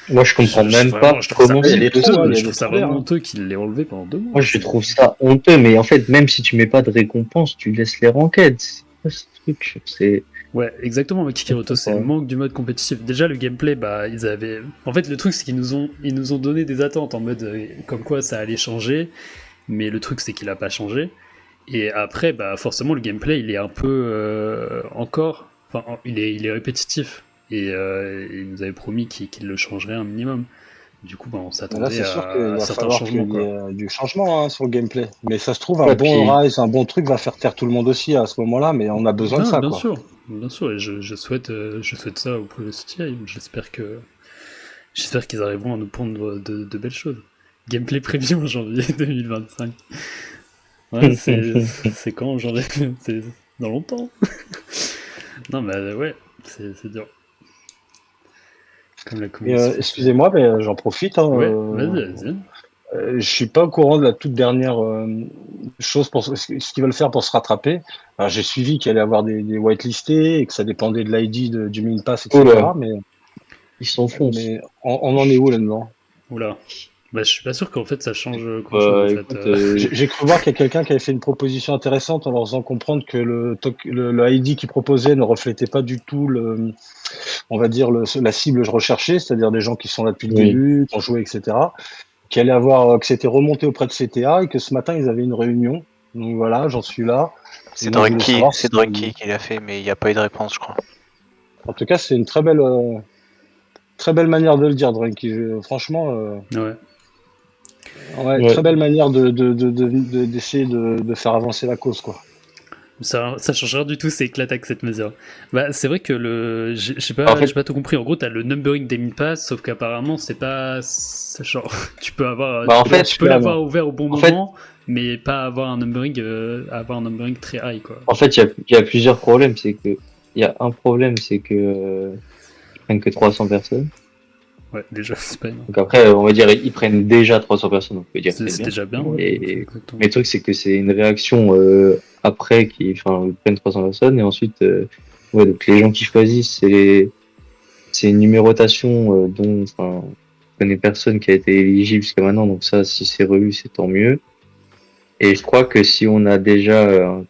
Moi je comprends même pas comment c'est possible. Je trouve ça vraiment honteux qu'il l'ait enlevé pendant 2 mois. Moi je trouve ça honteux, mais en fait, même si tu mets pas de récompense, tu laisses les ranked. C'est quoi ce truc? C'est. Ouais, exactement, mais Kikimoto, c'est le manque du mode compétitif. Déjà, le gameplay, ils avaient. En fait, le truc, c'est qu'ils nous ont donné des attentes en mode comme quoi ça allait changer, mais le truc, c'est qu'il a pas changé. Et après, bah, forcément, le gameplay, il est un peu encore. Enfin, il est répétitif. Et il nous avait promis qu'il le changerait un minimum. Du coup, bah, on Là, s'attendait c'est sûr qu'il à va certains falloir changements, qu'il y quoi. ait du changement sur le gameplay. Mais ça se trouve, un Ouais, bon puis- Rise, un bon truc va faire taire tout le monde aussi à ce moment-là, mais on a besoin de Non, ça, quoi. bien sûr, et je souhaite ça au projet CTI. J'espère qu'ils arriveront à nous pondre de belles choses. Gameplay preview en janvier 2025. Ouais, c'est quand en janvier? C'est dans longtemps. Non, mais ouais, c'est dur. Comme la Et, commission. excusez-moi, mais j'en profite. Ouais, vas-y. Je suis pas au courant de la toute dernière chose pour ce qu'ils veulent faire pour se rattraper. Alors, j'ai suivi qu'il allait y avoir des whitelistés et que ça dépendait de l'ID du Min Pass, etc. Oula. Mais, Ils s'enfoncent. mais on en est où là-dedans? Oula. Bah, je suis pas sûr qu'en fait ça change grand-chose en fait. Écoute, J'ai cru voir qu'il y a quelqu'un qui avait fait une proposition intéressante en leur faisant comprendre que le ID qu'ils proposaient ne reflétait pas du tout on va dire la cible recherchée, c'est-à-dire des gens qui sont là depuis le Oui. début, qui ont joué, etc. Que c'était remonté auprès de CTA et que ce matin ils avaient une réunion. Donc voilà, j'en suis là. C'est Et moi, je voulais Drunky, savoir c'est si- Drunky qui l'a fait, mais il n'y a pas eu de réponse, je crois. En tout cas, c'est une très belle manière de le dire, Drake. Franchement, Ouais. ouais, Ouais. très belle manière d'essayer de faire avancer la cause, quoi. Ça change rien du tout, c'est éclaté cette mesure. Bah, c'est vrai que j'ai En fait- pas tout compris. En gros, t'as le numbering des min pass, sauf qu'apparemment, genre, tu peux avoir, Bah, en fait, tu peux l'avoir ouvert au bon en fait- moment, mais pas avoir un numbering très high, quoi. En fait, il y a plusieurs problèmes. Il y a un problème, c'est que ils prennent que 300 personnes. Ouais, déjà, c'est pas énorme. Donc après, on va dire, ils prennent déjà 300 personnes. Donc on peut dire que C'est c'est bien. déjà bien. Et- Ouais, exactement. Mais le truc, c'est que c'est une réaction après ils prennent 300 personnes et ensuite, ouais, donc les gens qui choisissent, c'est une numérotation dont, enfin, je connais personne qui a été éligible jusqu'à maintenant. Donc ça, si c'est revu, c'est tant mieux. Et je crois que si on a déjà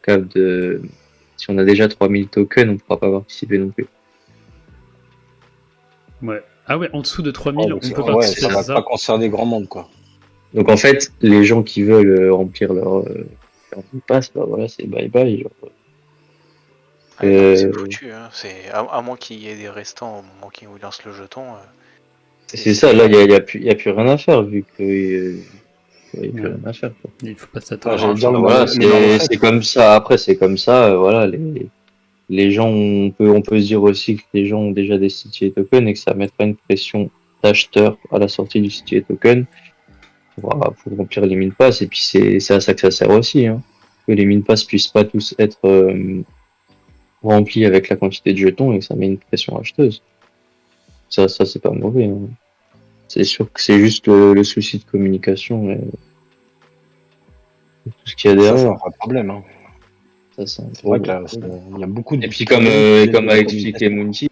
si on a déjà 3000 tokens, on ne pourra pas participer non plus. Ouais. Ah ouais, en dessous de 3000, Donc, on peut ouais, participer ça à va ça. pas concerner grand monde, quoi. Donc en fait, les gens qui veulent remplir leur passe, bah voilà, c'est bye bye. Genre. C'est foutu, hein. À moins qu'il y ait des restants au moment qu'ils vous lancent le jeton. C'est ça, là, il y a plus rien à faire vu que il y a plus Ouais. rien à faire. Quoi. Il faut pas s'attendre. j'allais dire, Voilà, le c'est comme ça. Après, c'est comme ça. Voilà, les gens, on peut se dire aussi que les gens ont déjà des CTA tokens et que ça mettra une pression d'acheteur à la sortie du CTA token pour remplir les min pass. Et puis c'est à ça que ça sert aussi, hein, que les min pass puissent pas tous être remplis avec la quantité de jetons et que ça met une pression acheteuse. Ça c'est pas mauvais. Hein. C'est sûr que c'est juste le souci de communication et tout ce qu'il y a Ça, c'est derrière. un vrai problème. Hein. Ça, c'est C'est vrai qu'il y a beaucoup de. Et puis comme a expliqué Monty,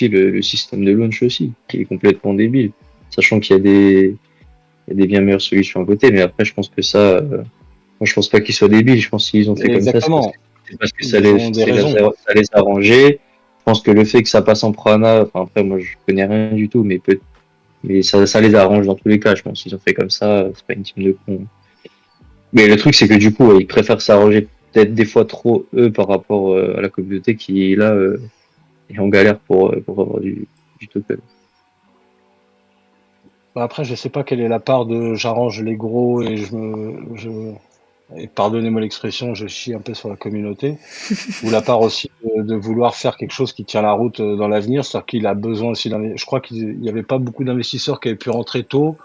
le système de launch aussi, qui est complètement débile. Sachant qu'il y a des bien meilleures solutions à côté, mais après je pense que ça, moi je pense pas qu'ils soient débiles, je pense qu'ils ont fait Exactement. comme ça, c'est parce que Ils ont des raisons. ça les arrangeait. Je pense que le fait que ça passe en Prana, enfin après moi je connais rien du tout, mais ça les arrange dans tous les cas, je pense qu'ils ont fait comme ça, c'est pas une team de cons. Mais le truc c'est que du coup ils préfèrent s'arranger peut-être des fois trop eux par rapport à la communauté qui là est en galère pour avoir du token. Après, je sais pas quelle est la part de j'arrange les gros et et pardonnez-moi l'expression, je chie un peu sur la communauté, ou la part aussi de vouloir faire quelque chose qui tient la route dans l'avenir, c'est-à-dire qu'il a besoin aussi je crois qu'il n'y avait pas beaucoup d'investisseurs qui avaient pu rentrer tôt.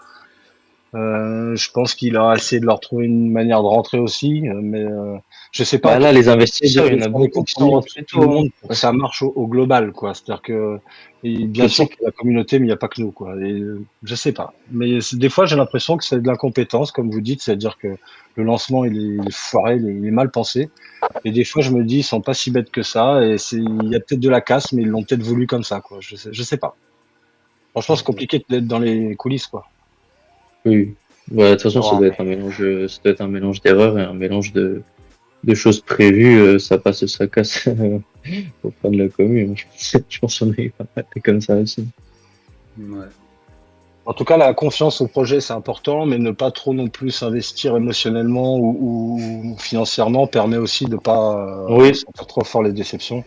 Je pense qu'il a essayé de leur trouver une manière de rentrer aussi, mais je sais pas. Bah là les investisseurs, il y en a faire des beaucoup qui sont compromis rentrés entre tout le tôt. monde pour que ça marche au global, quoi. C'est-à-dire que bien sûr qu'il y a la communauté, mais il n'y a pas que nous, quoi. Et, je sais pas. Mais des fois, j'ai l'impression que c'est de l'incompétence, comme vous dites, c'est-à-dire que le lancement il est foiré, il est mal pensé. Et des fois, je me dis, ils sont pas si bêtes que ça. Et il y a peut-être de la casse, mais ils l'ont peut-être voulu comme ça, quoi. Je sais pas. Franchement, c'est compliqué d'être dans les coulisses, quoi. Oui. Ouais, de toute façon, ça Non, doit être un mélange d'erreurs et un mélange de choses prévues. Ça passe, ça casse au fin de la commune. Je pense qu'on est pas mal comme ça aussi. Ouais. En tout cas, la confiance au projet, c'est important, mais ne pas trop non plus s'investir émotionnellement ou financièrement permet aussi de pas Oui, ressentir trop fort les déceptions.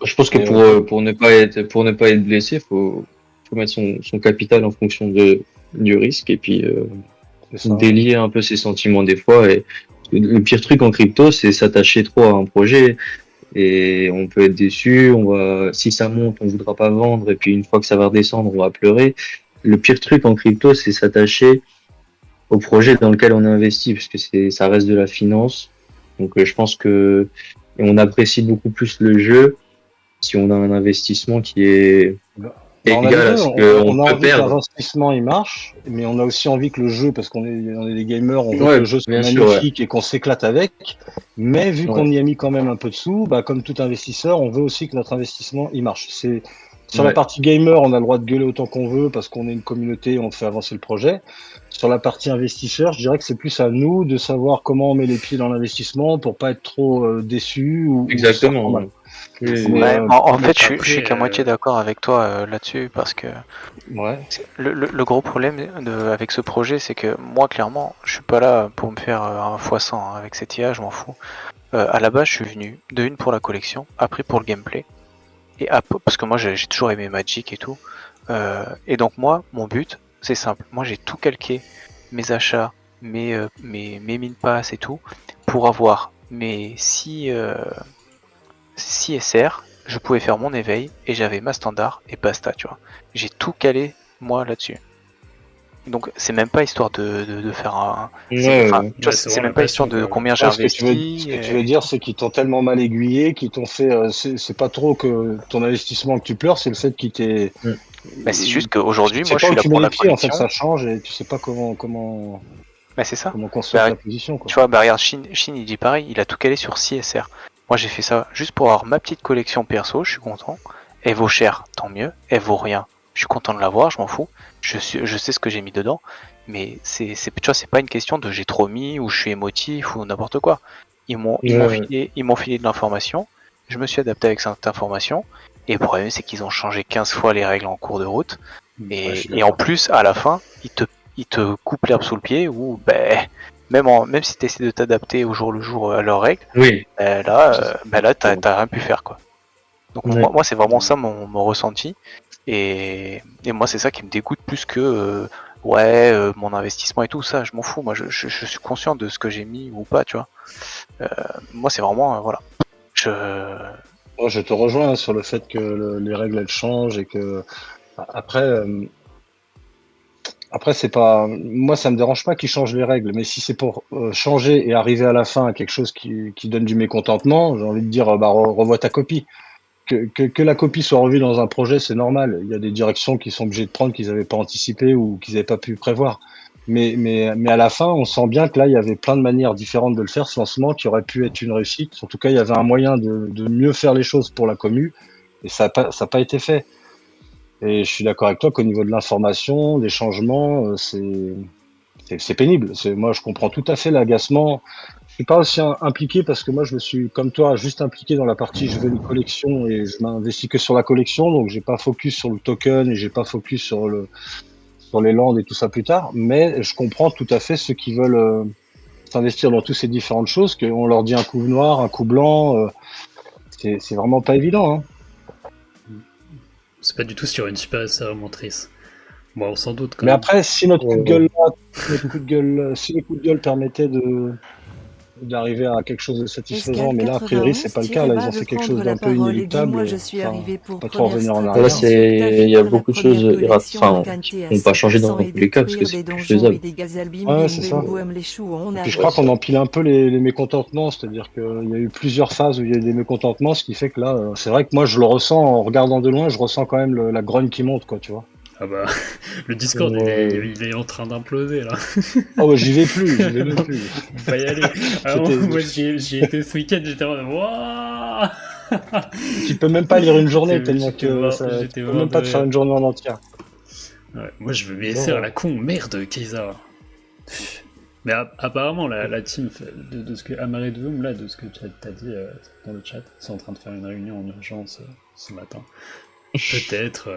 je pense que Et pour ne pas être blessé, faut mettre son capital en fonction du risque et puis c'est ça. délier un peu ses sentiments des fois. Et le pire truc en crypto, c'est s'attacher trop à un projet et on peut être déçu. Si ça monte, on voudra pas vendre et puis une fois que ça va redescendre, on va pleurer. Le pire truc en crypto, c'est s'attacher au projet dans lequel on a investi parce que ça reste de la finance. Donc je pense que et on apprécie beaucoup plus le jeu si on a un investissement qui est Bah, on a les égal à deux. ce qu'on On a peut envie que perdre. l'investissement il marche, mais on a aussi envie que le jeu, parce on est des gamers, on veut que Ouais, le jeu soit bien sûr, ouais. magnifique et qu'on s'éclate avec. Mais vu qu'on Ouais, y a mis quand même un peu de sous, bah, comme tout investisseur, on veut aussi que notre investissement il marche. C'est sur la ouais. partie gamer, on a le droit de gueuler autant qu'on veut parce qu'on est une communauté, on fait avancer le projet. Sur la partie investisseur, je dirais que c'est plus à nous de savoir comment on met les pieds dans l'investissement pour pas être trop déçu ou se sentir mal. Exactement. Oui, Mais Ouais, en Mais fait, je suis après, qu'à moitié d'accord avec toi là-dessus parce que ouais. le gros problème avec ce projet, c'est que moi, clairement, je suis pas là pour me faire un x100 hein, avec cette IA, je m'en fous. À la base, je suis venu de une pour la collection, après pour le gameplay, parce que moi, j'ai toujours aimé Magic et tout. Et donc moi, mon but, c'est simple. Moi, j'ai tout calqué, mes achats, mes min pass et tout, pour avoir mes 6 SR, je pouvais faire mon éveil et j'avais ma standard et basta, tu vois. J'ai tout calé moi là-dessus. Donc c'est même pas histoire de faire un. ouais, Enfin, ouais. tu vois, ouais, c'est c'est vraiment même la pas histoire passion, de quoi. combien j'ai Ouais, ce investi. que tu veux dire, c'est qu'ils t'ont tellement mal aiguillé, qu'ils t'ont fait. C'est pas trop que ton investissement que tu pleures, c'est le fait qu'ils t'aient. Mm. Bah, c'est juste Tu qu'aujourd'hui, sais moi je pas où suis là tu mets pour les la pieds, en fait, collection. ça change et tu sais pas Bah c'est ça. comment construire Bah, ta position, tu quoi. vois, bah regarde, Shin il dit pareil, il a tout calé sur 6 SR. Moi j'ai fait ça juste pour avoir ma petite collection perso, je suis content. Elle vaut cher, tant mieux. Elle vaut rien, je suis content de l'avoir, je m'en fous. Je sais ce que j'ai mis dedans. Mais tu vois, c'est pas une question de j'ai trop mis ou je suis émotif ou n'importe quoi. Ouais, Ils m'ont filé de l'information. Je me suis adapté avec cette information. Et le problème, c'est qu'ils ont changé 15 fois les règles en cours de route. Ouais, je suis Et en d'accord. plus, à la fin, ils te coupent l'herbe sous le pied ou ben, même si tu essaies de t'adapter au jour le jour à leurs règles, oui. là t'as rien pu faire quoi. Donc Ouais. moi c'est vraiment ça mon ressenti. Et moi c'est ça qui me dégoûte plus que mon investissement et tout ça, je m'en fous. Moi je suis conscient de ce que j'ai mis ou pas, tu vois. Moi c'est vraiment voilà. Je Moi, je te rejoins sur le fait que les règles elles changent et que après, après c'est pas. Moi, ça me dérange pas qu'ils changent les règles, mais si c'est pour changer et arriver à la fin à quelque chose qui donne du mécontentement, j'ai envie de dire, bah, revois ta copie. Que la copie soit revue dans un projet, c'est normal. Il y a des directions qui sont obligées de prendre qu'ils n'avaient pas anticipé ou qu'ils n'avaient pas pu prévoir. Mais à la fin, on sent bien que là, il y avait plein de manières différentes de le faire, ce lancement, qui aurait pu être une réussite. En tout cas, il y avait un moyen de mieux faire les choses pour la commu, et ça a pas été fait. Et je suis d'accord avec toi qu'au niveau de l'information, des changements, c'est pénible. Moi, je comprends tout à fait l'agacement. Je suis pas aussi impliqué parce que moi, je me suis, comme toi, juste impliqué dans la partie je veux une collection et je m'investis que sur la collection, donc j'ai pas focus sur le token et j'ai pas focus sur les landes et tout ça plus tard. Mais je comprends tout à fait ceux qui veulent s'investir dans toutes ces différentes choses, qu'on leur dit un coup noir, un coup blanc, c'est vraiment pas évident, hein. C'est pas du tout sur une super SR mentrice. Bon, sans doute quand Mais même. après, si notre coup de Ouais. gueule là, si les coups de gueule permettaient d'arriver à quelque chose de satisfaisant, Escale mais là, a priori, c'est pas le cas. Là, ils Tirez-va ont veut fait quelque prendre chose d'un la peu parole et inéluctable. dis-moi, je suis Enfin, arrivé faut pour pas trop première revenir en Là, arrière, stratégie hein. sur ta il y a ville, la beaucoup de choses, première collection enfin, incanté à qui n'ont pas changé dans 100% et tous les cas parce que détruire c'est des plus donjons et faisable. des gazelles bim Ouais, bim c'est bim ça. boum les choux, on Et puis, je arrive. crois qu'on empile un peu les mécontentements, c'est-à-dire qu'il y a eu plusieurs phases où il y a eu des mécontentements, ce qui fait que là, c'est vrai que moi, je le ressens en regardant de loin, je ressens quand même la grogne qui monte, quoi, tu vois. Ah bah, le Discord Ouais. il est en train d'imploser là. Oh, ouais, j'y vais même plus. Faut pas y aller. Alors, C'était, moi j'y ai été ce week-end, j'étais en mode wouah. tu peux même pas lire une journée tellement que ça, tu J'étais peux mort même de pas te faire rire. une journée en entière. Ouais, moi je veux BSR à L'horreur. la con, merde, Kaiza. Mais apparemment, la team de ce que Amaredvum, là, de ce que t'as dit dans le chat, ils sont en train de faire une réunion en urgence ce matin. Peut-être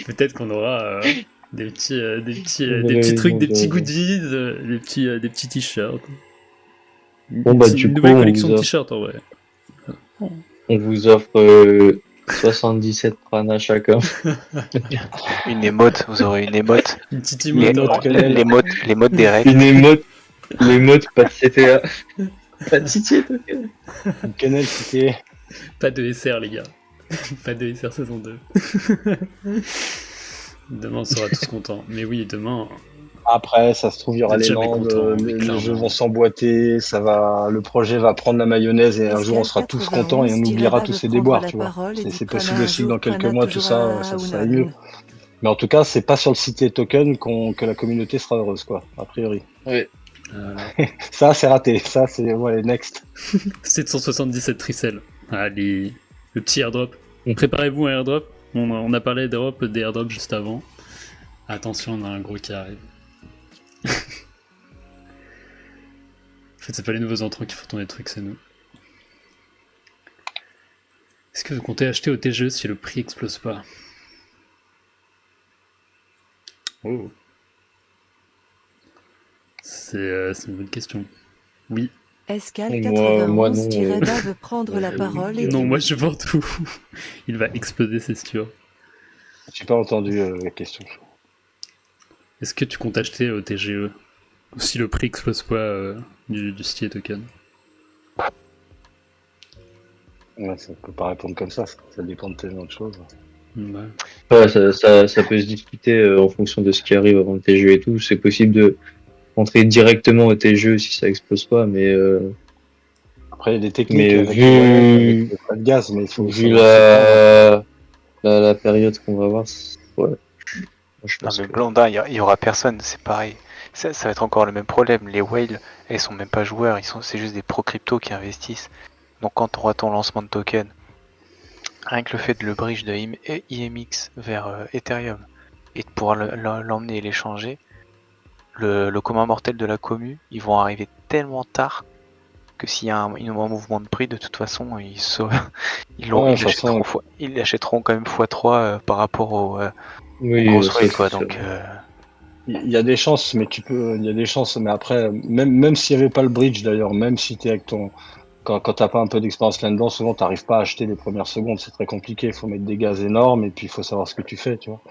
peut-être qu'on aura Des petits Ouais, trucs, donc, des petits goodies, des petits t-shirts. Bon, bah, du Une coup, nouvelle collection de t-shirts en vrai. on vous offre 77 prana chacun. Une émote, vous aurez une émote. Une petite Les, emote. Emote quenelle. l'émote des règles. Une émote, l'émote, pas de CTA. Pas de CTA token. Une quenelle cité. Pas de SR, les gars. Pas de SR saison 2. Demain, on sera tous contents. Mais oui, demain, Après, ça se trouve, il y aura Vous êtes les jamais landes, content, mais les clairement. jeux vont s'emboîter, le projet va prendre la mayonnaise et un jour on sera tous contents et on oubliera tous ces déboires, tu vois. C'est possible aussi que dans quelques mois tout ça, ça aille mieux. Mais en tout cas, c'est pas sur le site token que la communauté sera heureuse, quoi, a priori. Ouais. Ça, c'est raté. Ça, c'est, ouais, next. 777 tricelles. Allez, le petit airdrop. Mm. Préparez-vous un airdrop. On a parlé des airdrops juste avant. Attention, on a un gros qui arrive. En fait, c'est pas les nouveaux entrants qui font tourner les trucs, c'est nous. Est-ce que vous comptez acheter au TGE si le prix explose pas? Oh. C'est une bonne question. Oui. Escal Moi, 91 non, veut prendre la parole et Non, dit moi oui. je vends tout. Il va exploser, c'est sûr. J'ai pas entendu la question. Est-ce que tu comptes acheter au TGE si le prix explose pas du City Token? Ouais, ça peut pas répondre comme ça dépend de tellement de choses. Ouais. Ouais, ça peut se discuter en fonction de ce qui arrive avant le TGE et tout. C'est possible de rentrer directement au TGE si ça explose pas, mais Après, il y a des techniques Mais avec vu- les wallets, avec le frais de gaz, mais il faut vu savoir la période qu'on va avoir, ouais. Moi, je Non pense mais que- Blondin, il y aura personne, c'est pareil. Ça va être encore le même problème. Les whales, elles sont même pas joueurs, c'est juste des pro crypto qui investissent. Donc quand tu auras ton lancement de token, rien que le fait de le bridge de IMX vers Ethereum et de pouvoir l'emmener et l'échanger, le commun mortel de la commu, ils vont arriver tellement tard que s'il y a un mouvement de prix, de toute façon, ils l'achèteront quand même x3 par rapport aux Oui, grosses ça, whales, c'est quoi. sûr. Donc, il y a des chances, il y a des chances, mais après, même s'il n'y avait pas le bridge d'ailleurs, même si t'es avec quand t'as pas un peu d'expérience là-dedans, souvent t'arrives pas à acheter les premières secondes, c'est très compliqué, il faut mettre des gaz énormes et puis il faut savoir ce que tu fais, tu vois.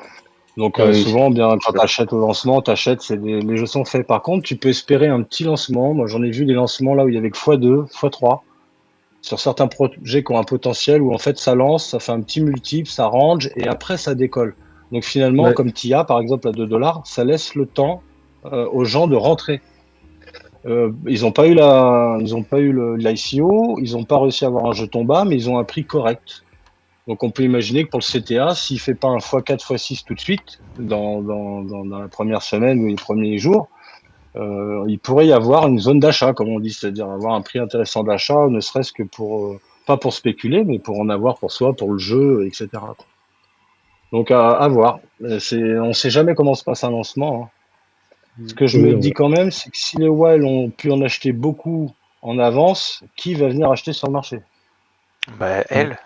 Donc Ah oui, souvent, bien quand sûr. t'achètes au lancement, les jeux sont faits. Par contre, tu peux espérer un petit lancement. Moi, j'en ai vu des lancements là où il y avait que x2, x3 sur certains projets qui ont un potentiel où en fait ça lance, ça fait un petit multiple, ça range et après ça décolle. Donc finalement, Ouais. comme TIA par exemple à 2 $, ça laisse le temps aux gens de rentrer. Ils n'ont pas eu l'ICO, ils n'ont pas réussi à avoir un jeton bas, mais ils ont un prix correct. Donc on peut imaginer que pour le CTA, s'il fait pas un x4, x6 tout de suite, dans la première semaine ou les premiers jours, il pourrait y avoir une zone d'achat, comme on dit, c'est-à-dire avoir un prix intéressant d'achat, ne serait-ce que pas pour spéculer, mais pour en avoir pour soi, pour le jeu, etc. Donc à voir. On ne sait jamais comment se passe un lancement, hein. Ce que je Oui, me ouais. dis quand même, c'est que si les whales ont pu en acheter beaucoup en avance, qui va venir acheter sur le marché? bah, elles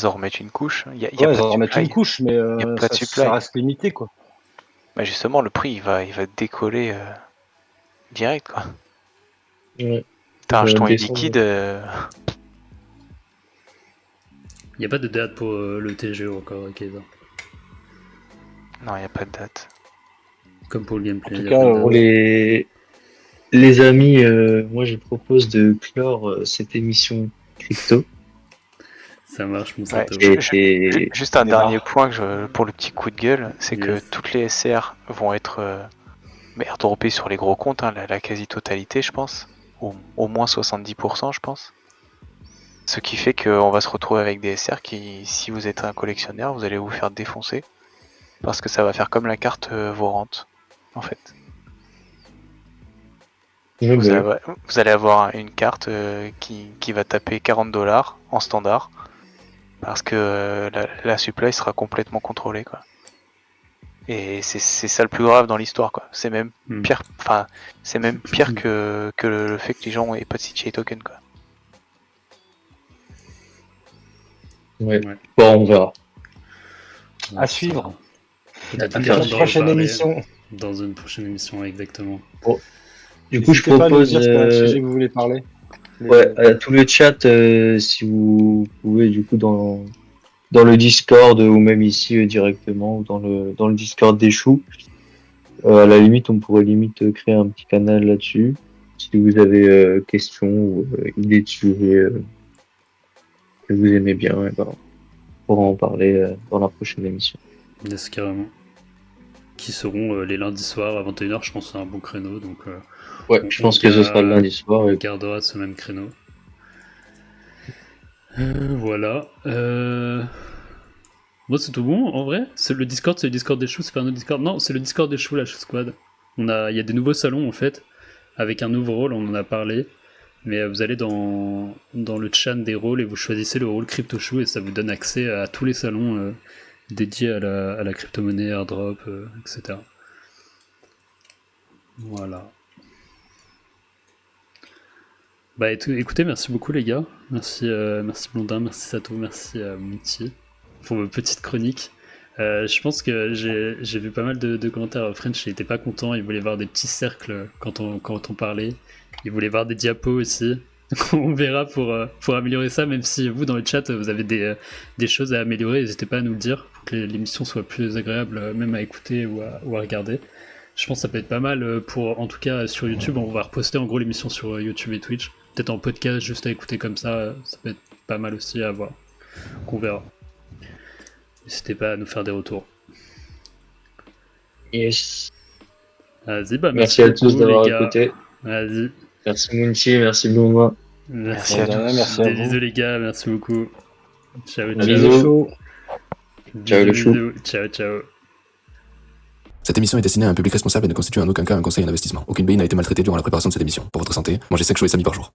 en remettent une couche. Il y a Ouais, pas ils de en remettent une supply. couche, mais Il y a pas de ça supply. reste limité, quoi. Bah, justement, le prix, il va décoller direct, quoi. Ouais. T'as un Il va jeton descendre. illiquide. Il n'y a pas de date pour le TGE encore, Kaiser. Non, il n'y a pas de date. Comme pour le gameplay. En tout y a cas, pas de date. Pour les amis, moi je propose de clore cette émission crypto. Ça marche, mon Ouais, Sato. juste un Démarre. dernier point pour le petit coup de gueule, c'est que Yes. toutes les SR vont être airdroppées sur les gros comptes, hein, la quasi-totalité, je pense. Au moins 70%, je pense. Ce qui fait qu'on va se retrouver avec des SR qui, si vous êtes un collectionneur, vous allez vous faire défoncer. Parce que ça va faire comme la carte Vorante, en fait. Ouais, Vous, bah, vous allez avoir une carte qui va taper 40 $ en standard. Parce que la supply sera complètement contrôlée, quoi. Et c'est ça le plus grave dans l'histoire, quoi. C'est même pire, enfin, c'est même pire que le fait que les gens aient pas de CTA token, quoi. ouais. Ouais. Bon, on verra. À suivre. Peut-être à une faire fois une d'en prochaine reparler émission. dans une prochaine émission, exactement. Du coup, je N'hésitez pas à nous propose dire sur quel sujet vous voulez parler. à tout le chat, si vous pouvez, du coup, dans le Discord ou même ici directement, ou dans le Discord des choux, à la limite, on pourrait limite créer un petit canal là-dessus. Si vous avez questions ou idées de sujets que vous aimez bien, et ben, on pourra en parler dans la prochaine émission. Yes, carrément. Qui seront les lundis soirs à 21h, je pense que c'est un bon créneau. Donc, Ouais, je pense que ce sera le lundi soir. on gardera ce même créneau. Voilà. Moi, c'est tout bon, en vrai. C'est le Discord des choux, c'est pas un autre Discord. Non, c'est le Discord des choux, la Chou Squad. Il y a des nouveaux salons, en fait, avec un nouveau rôle, on en a parlé. Mais vous allez dans le chat des rôles et vous choisissez le rôle Crypto Chou et ça vous donne accès à tous les salons dédiés à la crypto-monnaie, airdrop, etc. Voilà. Bah écoutez, merci beaucoup les gars. Merci Blondin, merci Sato, merci Mouti pour vos petites chroniques. Je pense que j'ai vu pas mal de commentaires. French il était pas content, il voulait voir des petits cercles quand on parlait. Il voulait voir des diapos aussi. On verra pour améliorer ça, même si vous dans le chat vous avez des choses à améliorer, n'hésitez pas à nous le dire pour que l'émission soit plus agréable même à écouter ou à regarder. Je pense que ça peut être pas mal en tout cas sur YouTube, on va reposter en gros l'émission sur YouTube et Twitch. Peut-être en podcast juste à écouter comme ça peut être pas mal aussi à voir. Qu'on verra. N'hésitez pas à nous faire des retours. Yes. Vas-y, bah merci à tous d'avoir les gars. écouté. Vas-y. Merci Mounty, merci Blondin. Merci à tous. Merci à Des vous. bisous les gars, merci beaucoup. Ciao, ciao. Bisous. Ciao, le chou. Bisous. Ciao, ciao. Cette émission est destinée à un public responsable et ne constitue en aucun cas un conseil en investissement. Aucune BI n'a été maltraitée durant la préparation de cette émission. Pour votre santé, mangez 5 choux et sami par jour.